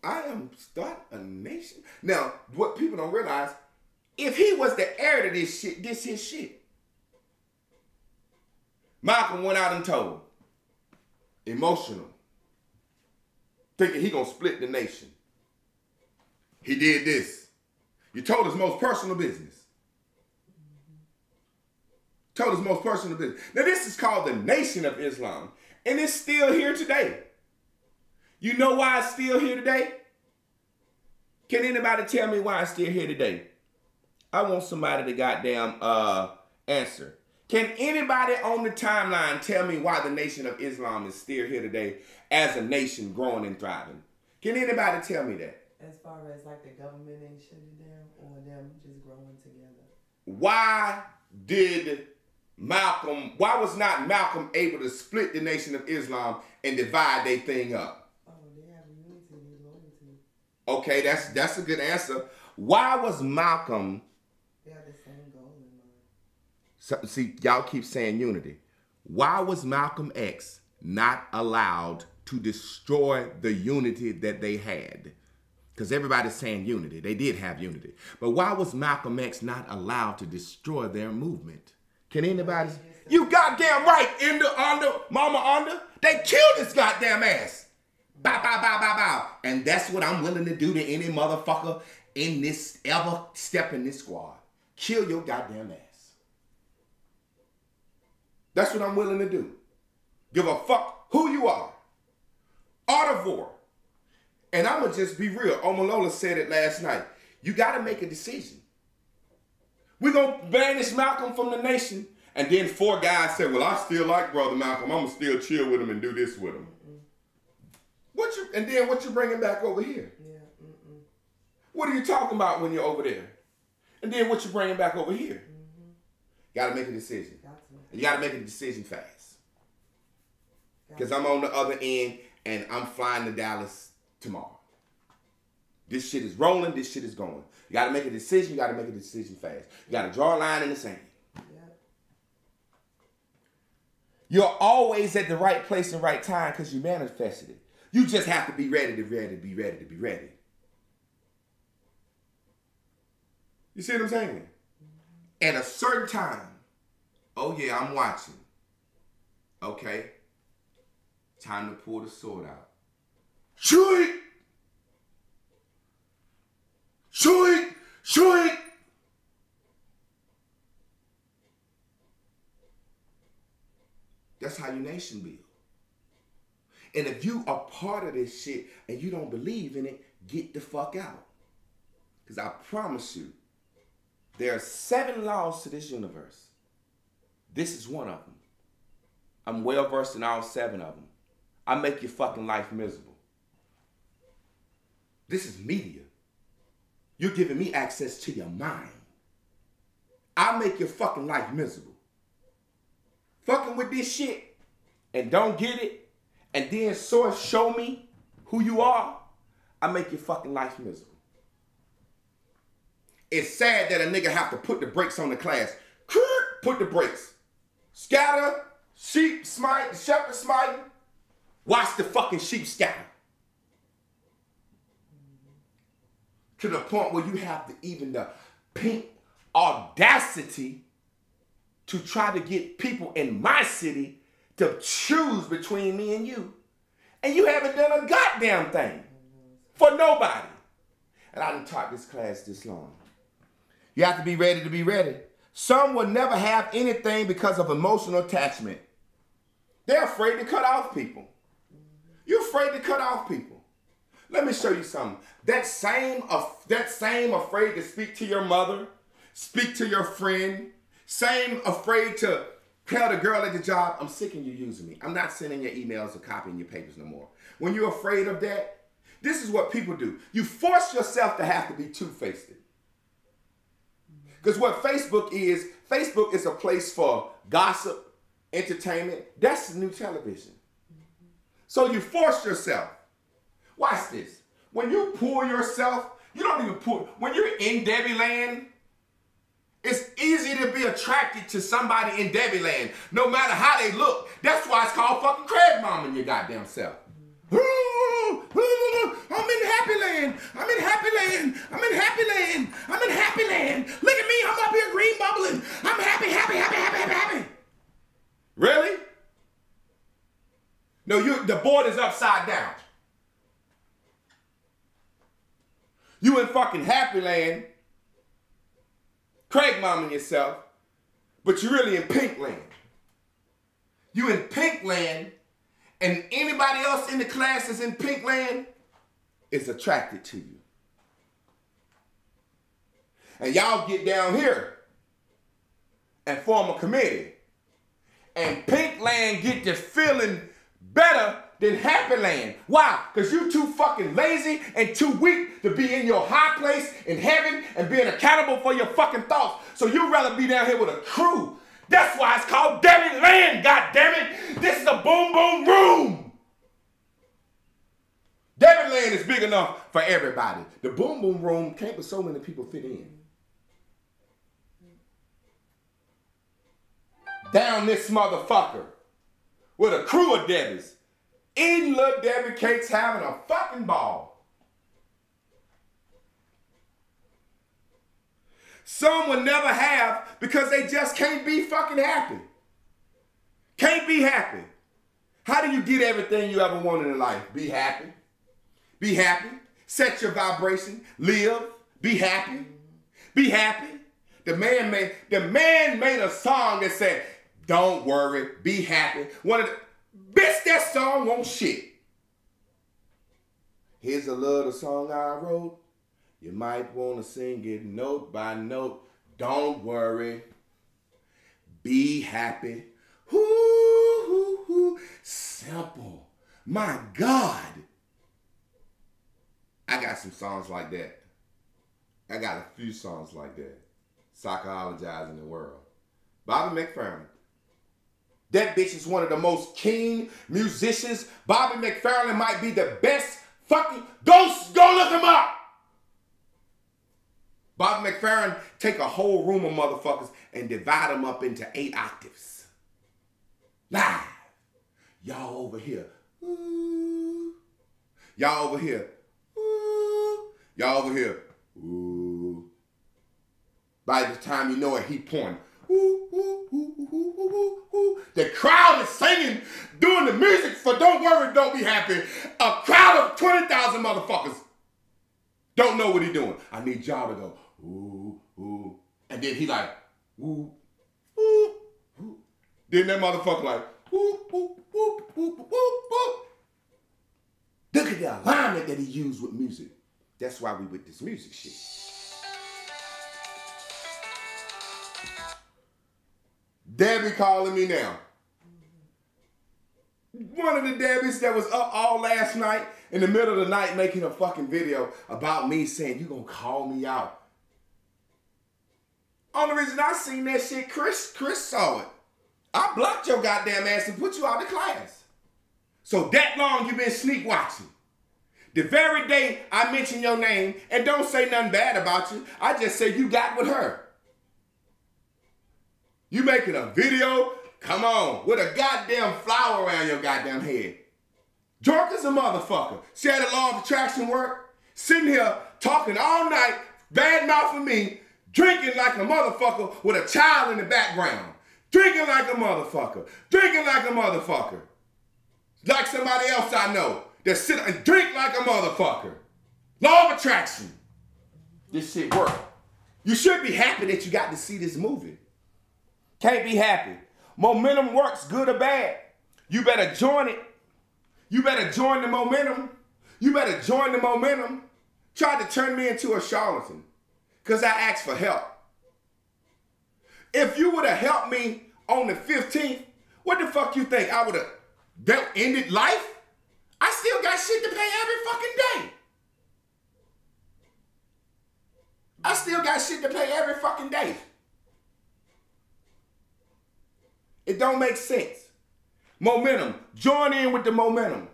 I am starting a nation. Now, what people don't realize, if he was the heir to this shit, this his shit. Malcolm went out and told, emotional, thinking he gonna split the nation. He did this. You told his most personal business. Told his most personal business. Now this is called the Nation of Islam, and it's still here today. You know why it's still here today? Can anybody tell me why it's still here today? I want somebody to goddamn answer. Can anybody on the timeline tell me why the Nation of Islam is still here today as a nation growing and thriving? Can anybody tell me that? As far as like the government ain't shutting down or them just growing together. Why was not Malcolm able to split the Nation of Islam and divide their thing up? Oh, they have unity, loyalty. Okay, that's a good answer. Why was Malcolm... They have the same goal in mind. So, see, y'all keep saying unity. Why was Malcolm X not allowed to destroy the unity that they had? Because everybody's saying unity. They did have unity. But why was Malcolm X not allowed to destroy their movement? Can anybody? You goddamn right, Mama Under. They killed his goddamn ass. Bow, bow, bow, bow, bow. And that's what I'm willing to do to any motherfucker in this, ever step in this squad. Kill your goddamn ass. That's what I'm willing to do. Give a fuck who you are. Audivore. And I'm going to just be real. Omalola said it last night. You got to make a decision. We're going to banish Malcolm from the nation. And then 4 guys said, well, I still like Brother Malcolm. I'm going to still chill with him and do this with him. And then what you bringing back over here? Yeah. What are you talking about when you're over there? And then what you bringing back over here? Got to make a decision. You got to make a decision fast. Because I'm on the other end and I'm flying to Dallas tomorrow. This shit is rolling. This shit is going. You got to make a decision. You got to make a decision fast. You got to draw a line in the sand. Yep. You're always at the right place and right time because you manifested it. You just have to be ready to be ready. You see what I'm saying? At a certain time, oh yeah, I'm watching. Okay. Time to pull the sword out. Shoot it! Shoot it! That's how your nation builds. And if you are part of this shit and you don't believe in it, get the fuck out. Because I promise you, there are 7 laws to this universe. This is one of them. I'm well versed in all 7 of them. I make your fucking life miserable. This is media. You're giving me access to your mind. I make your fucking life miserable. Fucking with this shit and don't get it, and then show me who you are, I make your fucking life miserable. It's sad that a nigga have to put the brakes on the class. Put the brakes. Scatter, sheep smite, shepherd smite. Watch the fucking sheep scatter. To the point where you have even the pink audacity to try to get people in my city to choose between me and you. And you haven't done a goddamn thing for nobody. And I done taught this class this long. You have to be ready to be ready. Some will never have anything because of emotional attachment. They're afraid to cut off people. You're afraid to cut off people. Let me show you something. That same afraid to speak to your mother, speak to your friend, same afraid to tell the girl at the job, I'm sick of you using me. I'm not sending your emails or copying your papers no more. When you're afraid of that, this is what people do. You force yourself to have to be two-faced. Because what Facebook is a place for gossip, entertainment. That's the new television. So you force yourself. Watch this. When you pull yourself, you don't even pull. When you're in Debbie land, it's easy to be attracted to somebody in Debbie land, no matter how they look. That's why it's called fucking Craig Mom in your goddamn self. I'm in happy land. I'm in happy land. I'm in happy land. I'm in happy land. Look at me. I'm up here green bubbling. I'm happy, happy, happy, happy, happy, happy. Really? No, the board is upside down. You in fucking happy land, Craig Momming yourself, but you're really in pink land. You in pink land, and anybody else in the class that's in pink land is attracted to you. And y'all get down here and form a committee. And pink land get to feeling better than happy land. Why? Because you too fucking lazy and too weak to be in your high place in heaven and being accountable for your fucking thoughts. So you'd rather be down here with a crew. That's why it's called Debbie Land, goddammit. This is a boom boom room. Debbie Land is big enough for everybody. The boom boom room can't but so many people fit in. Down this motherfucker with a crew of Debbies. Eating little Debbie cakes, having a fucking ball. Some will never have because they just can't be fucking happy. Can't be happy. How do you get everything you ever wanted in life? Be happy. Be happy. Set your vibration. Live. Be happy. Be happy. The man made a song that said, don't worry, be happy. Bitch, that song won't shit. Here's a little song I wrote. You might want to sing it note by note. Don't worry. Be happy. Hoo. Simple. My God. I got some songs like that. I got a few songs like that. Psychologizing the world. Bobby McFerrin. That bitch is one of the most keen musicians. Bobby McFerrin might be the best fucking... Go look him up! Bobby McFerrin take a whole room of motherfuckers and divide them up into 8 octaves. Live. Y'all over here. Ooh. Y'all over here. Ooh. Y'all over here. Ooh. By the time you know it, he pointing. Ooh, ooh, ooh, ooh, ooh, ooh. The crowd is singing, doing the music for Don't Worry, Don't Be Happy. A crowd of 20,000 motherfuckers don't know what he's doing. I need y'all to go, ooh, ooh. And then he like, ooh, ooh, ooh. Then that motherfucker like, ooh, ooh, ooh, ooh, ooh, ooh. Look at the alignment that he used with music. That's why we with this music shit. Debbie calling me now. One of the Debbies that was up all last night in the middle of the night making a fucking video about me saying, you gonna call me out. Only reason I seen that shit, Chris saw it. I blocked your goddamn ass and put you out of class. So that long you been sneak watching. The very day I mention your name, and don't say nothing bad about you, I just say you got with her. You making a video, come on, with a goddamn flower around your goddamn head. Drunk as a motherfucker. See how the law of attraction work? Sitting here talking all night, bad mouthing me, drinking like a motherfucker with a child in the background. Drinking like a motherfucker. Drinking like a motherfucker. Like somebody else I know that sit and drink like a motherfucker. Law of attraction. This shit work. You should be happy that you got to see this movie. Can't be happy. Momentum works, good or bad. You better join it. You better join the momentum. You better join the momentum. Tried to turn me into a charlatan because I asked for help. If you would have helped me on the 15th, what the fuck you think? I would have ended life? I still got shit to pay every fucking day. I still got shit to pay every fucking day. It don't make sense. Momentum. Join in with the momentum.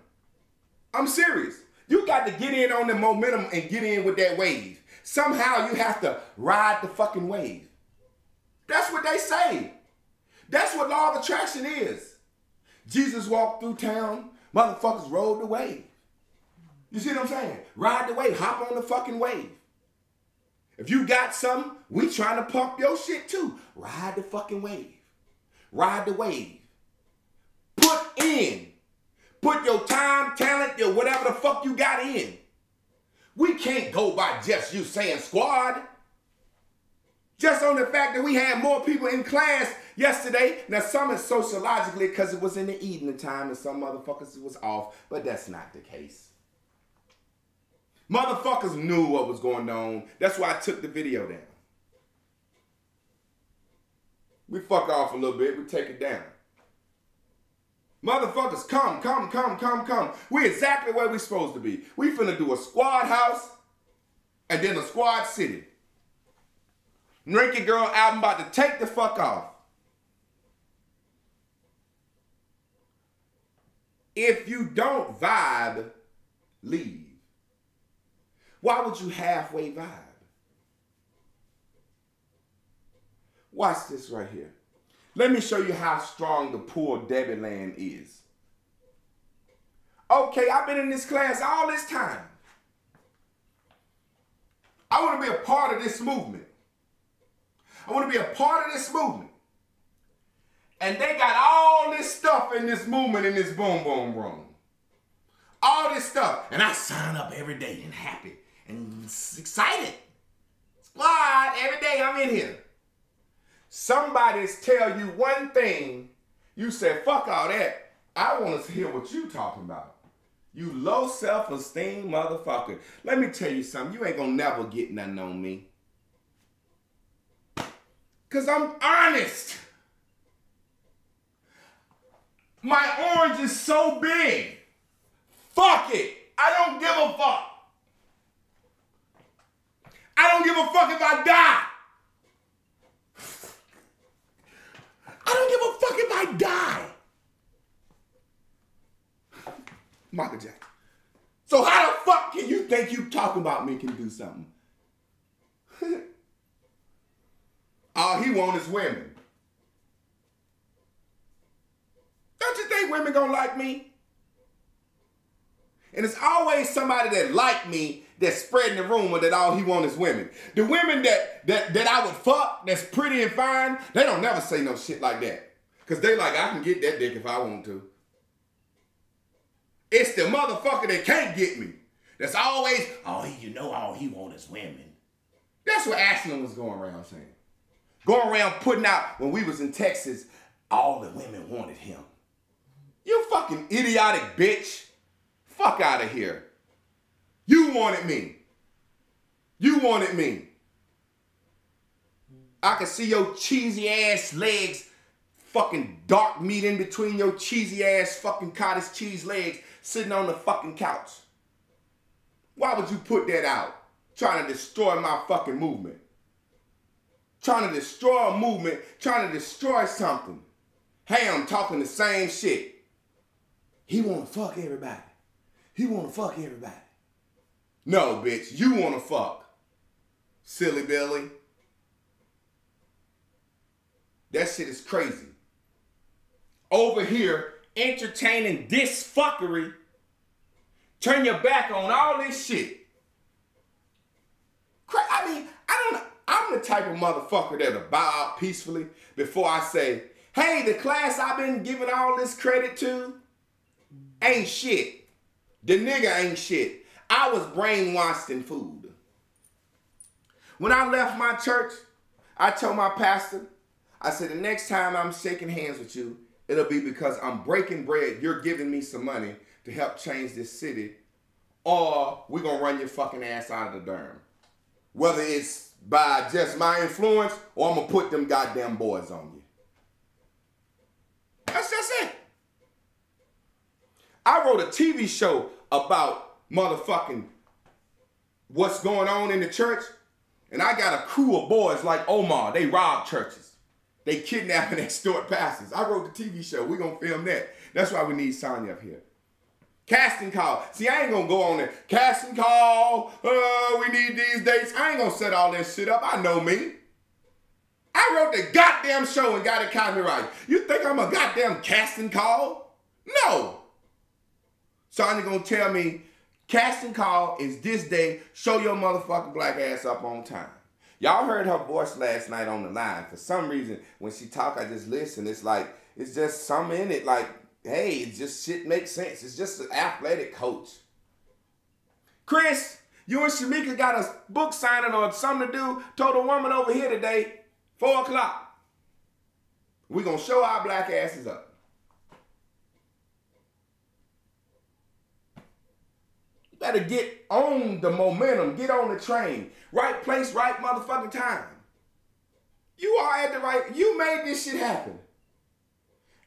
I'm serious. You got to get in on the momentum and get in with that wave. Somehow you have to ride the fucking wave. That's what they say. That's what law of attraction is. Jesus walked through town. Motherfuckers rode the wave. You see what I'm saying? Ride the wave. Hop on the fucking wave. If you got something, we trying to pump your shit too. Ride the fucking wave. Ride the wave. Put in. Put your time, talent, your whatever the fuck you got in. We can't go by just you saying squad. Just on the fact that we had more people in class yesterday. Now some is sociologically because it was in the evening time and some motherfuckers was off, but that's not the case. Motherfuckers knew what was going on. That's why I took the video down. We fuck off a little bit, we take it down. Motherfuckers, come. We exactly where we supposed to be. We finna do a squad house and then a squad city. Naked Girl album about to take the fuck off. If you don't vibe, leave. Why would you halfway vibe? Watch this right here. Let me show you how strong the poor Debbie land is. Okay, I've been in this class all this time. I want to be a part of this movement. I want to be a part of this movement. And they got all this stuff in this movement in this boom boom room. All this stuff. And I sign up every day and happy and excited. Squad, every day I'm in here. Somebody's tell you one thing, you say, fuck all that. I want to hear what you talking about. You low self-esteem motherfucker. Let me tell you something. You ain't gonna never get nothing on me. Because I'm honest. My orange is so big. Fuck it. I don't give a fuck. I don't give a fuck if I die. I don't give a fuck if I die. Michael Jackson. So how the fuck can you think you talking about me can do something? All he want is women. Don't you think women gonna like me? And it's always somebody that like me that's spreading the rumor that all he want is women. The women that I would fuck, that's pretty and fine, they don't never say no shit like that. Because they like, I can get that dick if I want to. It's the motherfucker that can't get me. That's always, all he want is women. That's what Ashland was going around saying. Going around putting out, when we was in Texas, all the women wanted him. You fucking idiotic bitch. Fuck out of here. You wanted me. You wanted me. I could see your cheesy ass legs, fucking dark meat in between your cheesy ass fucking cottage cheese legs sitting on the fucking couch. Why would you put that out? Trying to destroy my fucking movement. Trying to destroy a movement, trying to destroy something. Hey, I'm talking the same shit. He wanna fuck everybody. He wanna fuck everybody. No, bitch, you wanna fuck. Silly Billy. That shit is crazy. Over here, entertaining this fuckery. Turn your back on all this shit. I mean, I'm the type of motherfucker that'll bow out peacefully before I say, hey, the class I've been giving all this credit to ain't shit. The nigga ain't shit. I was brainwashed and fooled. When I left my church, I told my pastor, I said, the next time I'm shaking hands with you, it'll be because I'm breaking bread. You're giving me some money to help change this city, or we're going to run your fucking ass out of the dorm. Whether it's by just my influence or I'm going to put them goddamn boys on you. That's just it. I wrote a TV show about motherfucking what's going on in the church, and I got a crew of boys like Omar. They rob churches. They kidnap and extort pastors. I wrote the TV show. We're going to film that. That's why we need Sonya up here. Casting call. See, I ain't going to go on there. Casting call. We need these dates. I ain't going to set all that shit up. I know me. I wrote the goddamn show and got it copyrighted. You think I'm a goddamn casting call? No. Sonya going to tell me, casting call is this day. Show your motherfucking black ass up on time. Y'all heard her voice last night on the line. For some reason, when she talk, I just listen. It's like, it's just something in it. Like, hey, it just shit makes sense. It's just an athletic coach. Chris, you and Shamika got a book signing or something to do. Told a woman over here today, 4 o'clock. We're going to show our black asses up. You better get on the momentum. Get on the train. Right place, right motherfucking time. You are at the right, you made this shit happen.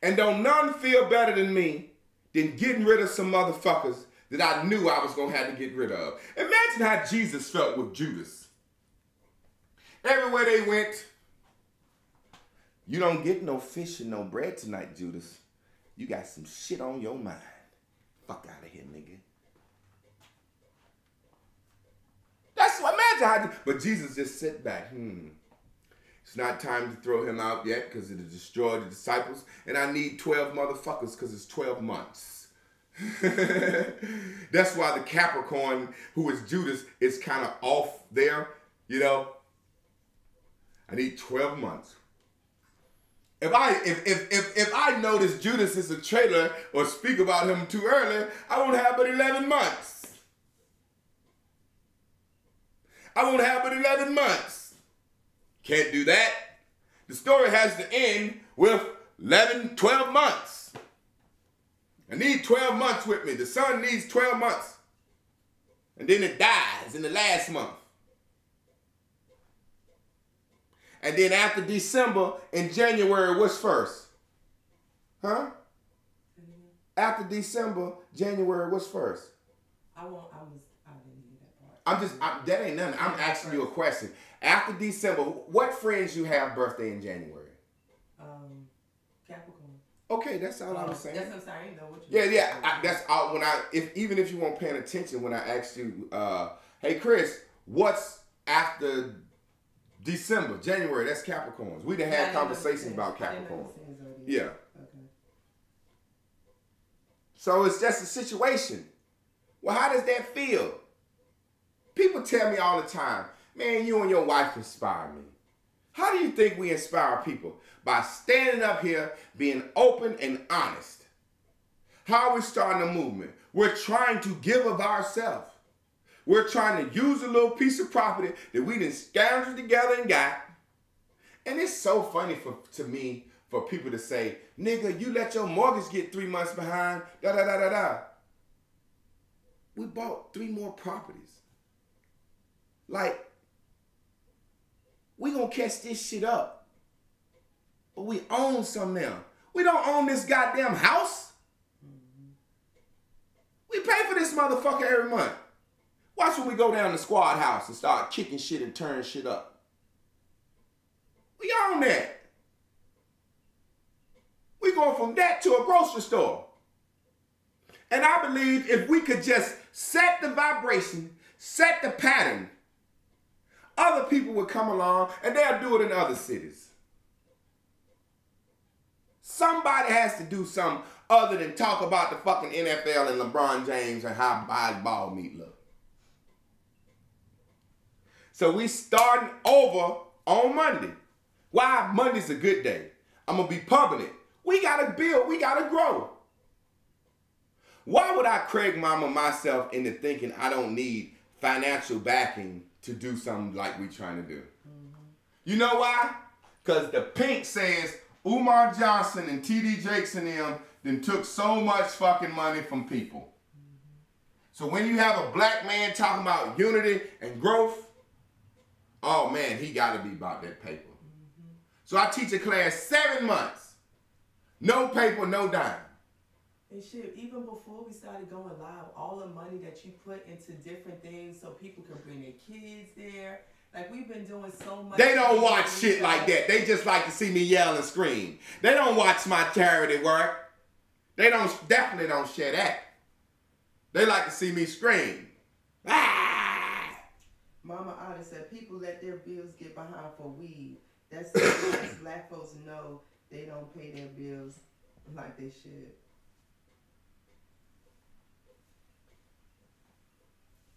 And don't none feel better than me than getting rid of some motherfuckers that I knew I was going to have to get rid of. Imagine how Jesus felt with Judas. Everywhere they went, you don't get no fish and no bread tonight, Judas. You got some shit on your mind. Fuck out of here, nigga. That's what, imagine how, but Jesus just sit back. It's not time to throw him out yet because it'll destroy the disciples. And I need 12 motherfuckers because it's 12 months. That's why the Capricorn, who is Judas, is kind of off there, you know. I need 12 months. If I notice Judas is a traitor or speak about him too early, I won't have but 11 months. I won't have but 11 months. Can't do that. The story has to end with 12 months. I need 12 months with me. The sun needs 12 months. And then it dies in the last month. And then after December, in January, what's first? Huh? After December, January, what's first? I didn't hear that part. That ain't nothing. I'm asking you a question. After December, what friends you have birthday in January? Capricorn. Okay, that's all I was saying. That's what I'm saying. I didn't know what you that's all. Even if you weren't paying attention when I asked you, hey Chris, what's after December, January? That's Capricorns. We done had conversations about Capricorns. Yeah. Okay. So it's just a situation. Well, how does that feel? People tell me all the time, man, you and your wife inspire me. How do you think we inspire people? By standing up here, being open and honest. How are we starting a movement? We're trying to give of ourselves. We're trying to use a little piece of property that we done scoundreled together and got. And it's so funny to me for people to say, nigga, you let your mortgage get 3 months behind, da-da-da-da-da. We bought 3 more properties. Like, we gonna catch this shit up. But we own some now. We don't own this goddamn house. We pay for this motherfucker every month. Watch when we go down to Squad House and start kicking shit and turning shit up. We own that. We going from that to a grocery store. And I believe if we could just set the vibration, set the pattern, other people would come along and they'll do it in other cities. Somebody has to do something other than talk about the fucking NFL and LeBron James and how bad ball meat look. So we starting over on Monday. Why? Monday's a good day. I'm going to be pumping it. We got to build. We got to grow. Why would I Craig Mama myself into thinking I don't need financial backing to do something like we trying to do? You know why? Because the Pink says Umar Johnson and T.D. Jakes and them then took so much fucking money from people. So when you have a black man talking about unity and growth, oh man, he got to be about that paper. So I teach a class 7 months. No paper, no dime. And shit, even before we started going live, all the money that you put into different things so people can bring their kids there. Like, we've been doing so much. They don't watch shit like that. They just like to see me yell and scream. They don't watch my charity work. They definitely don't share that. They like to see me scream. Ah! Mama Otter said people let their bills get behind for weed. That's because black folks know they don't pay their bills like they should.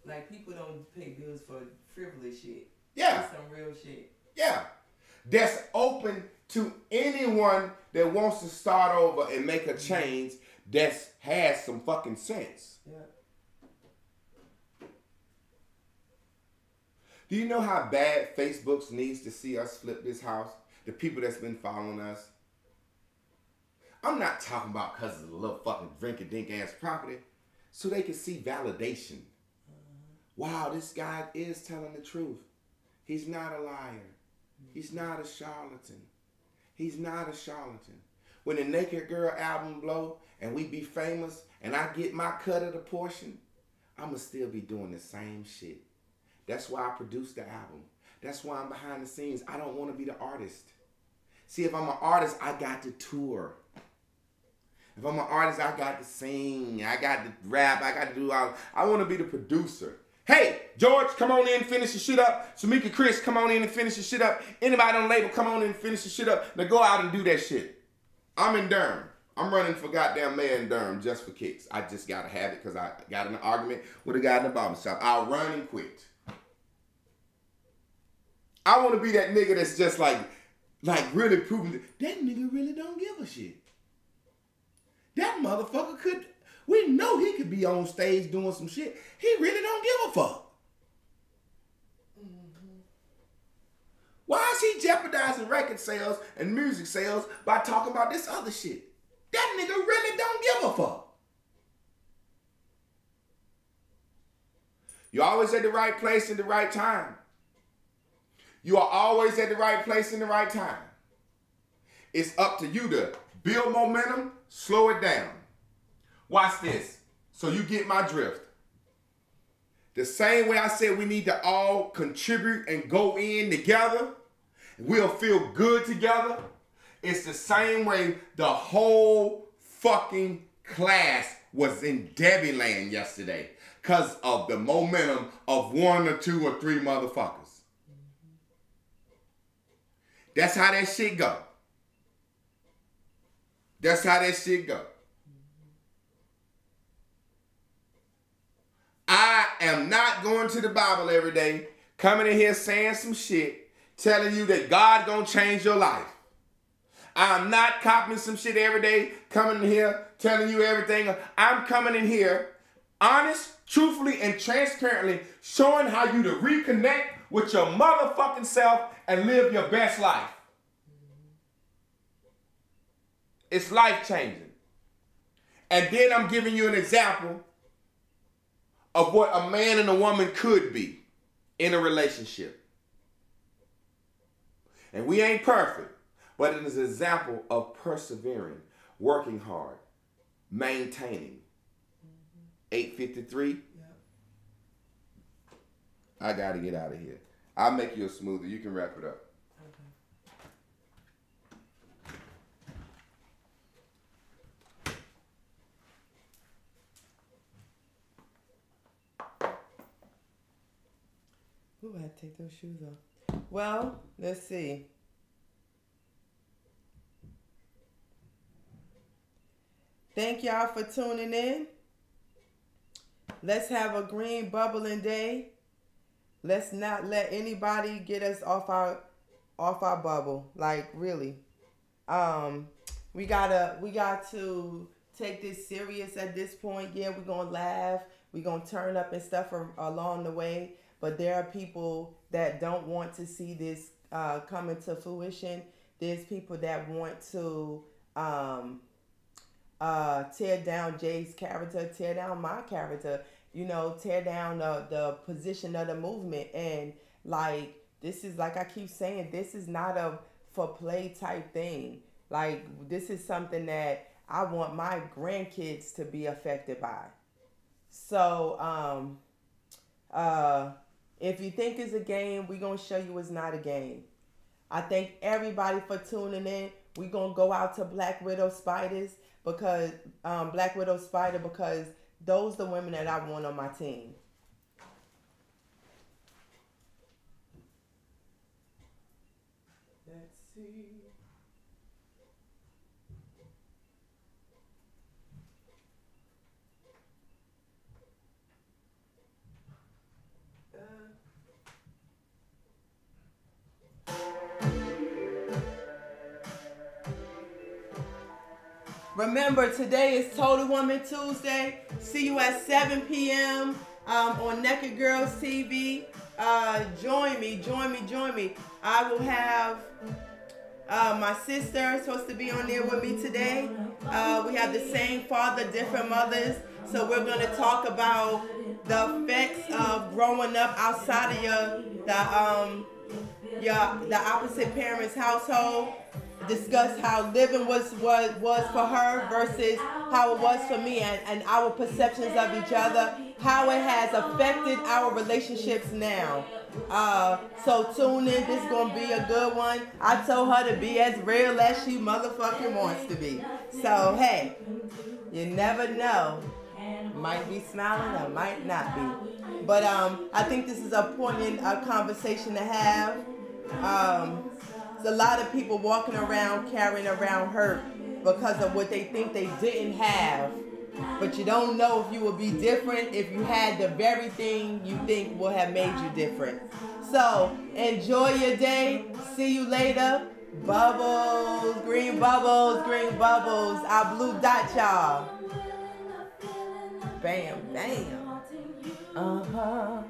Like, people don't pay bills for frivolous shit. Yeah. That's some real shit. Yeah. That's open to anyone that wants to start over and make a change that has some fucking sense. Yeah. Do you know how bad Facebook needs to see us flip this house? The people that's been following us. I'm not talking about because of the little fucking drink-a-dink ass property. So they can see validation. Wow, this guy is telling the truth. He's not a liar. He's not a charlatan. He's not a charlatan. When the Naked Girl album blow and we be famous and I get my cut of the portion, I'ma still be doing the same shit. That's why I produced the album. That's why I'm behind the scenes. I don't want to be the artist. See, if I'm an artist, I got to tour. If I'm an artist, I got to sing. I got to rap. I got to do all. I want to be the producer. Hey, George, come on in, finish your shit up. Samika Chris, come on in and finish your shit up. Anybody on the label, come on in and finish your shit up. Now go out and do that shit. I'm in Durham. I'm running for goddamn mayor in Durham just for kicks. I just got to have it because I got in an argument with a guy in the barbershop. I'll run and quit. I want to be that nigga that's just like really proving that nigga really don't give a shit. That motherfucker could... We know he could be on stage doing some shit. He really don't give a fuck. Why is he jeopardizing record sales and music sales by talking about this other shit? That nigga really don't give a fuck. You're always at the right place at the right time. You are always at the right place in the right time. It's up to you to build momentum, slow it down. Watch this, so you get my drift. The same way I said we need to all contribute and go in together, we'll feel good together. It's the same way the whole fucking class was in Debbie land yesterday because of the momentum of 1 or 2 or 3 motherfuckers. That's how that shit go. That's how that shit go. I am not going to the Bible every day, coming in here saying some shit, telling you that God gonna change your life. I'm not copying some shit every day, coming in here, telling you everything. I'm coming in here, honest, truthfully, and transparently, showing how you to reconnect with your motherfucking self and live your best life. It's life-changing. And then I'm giving you an example of what a man and a woman could be. in a relationship. And we ain't perfect, but it is an example of persevering, working hard, maintaining. 8:53. I got to get out of here. I'll make you a smoothie. You can wrap it up. Ooh, I have to take those shoes off. Well, let's see. Thank y'all for tuning in. Let's have a green bubbling day. Let's not let anybody get us off our bubble. Like, really. We got to take this serious at this point. Yeah, we're gonna laugh. We're gonna turn up and stuff along the way. But there are people that don't want to see this come into fruition. There's people that want to tear down Jay's character, tear down my character, you know, tear down the position of the movement. And like, this is, like I keep saying, this is not a for play type thing. Like, this is something that I want my grandkids to be affected by. So, if you think it's a game, we're going to show you it's not a game. I thank everybody for tuning in. We're going to go out to Black Widow Spiders because because those are the women that I want on my team. Let's see. Remember, today is Total Woman Tuesday. See you at 7 p.m. On Naked Girls TV. Join me. I will have my sister supposed to be on there with me today. We have the same father, different mothers. So we're going to talk about the effects of growing up outside of the opposite parents' household. Discuss how living was for her versus how it was for me, and our perceptions of each other, how it has affected our relationships now. So tune in. This is gonna be a good one. I told her to be as real as she motherfucking wants to be. So hey, you never know. Might be smiling or might not be. But I think this is a important conversation to have. There's a lot of people walking around carrying around hurt because of what they think they didn't have. But you don't know if you would be different if you had the very thing you think will have made you different. So enjoy your day. See you later. Bubbles, green bubbles, green bubbles. Our blue dot, y'all. Bam, bam. Uh-huh.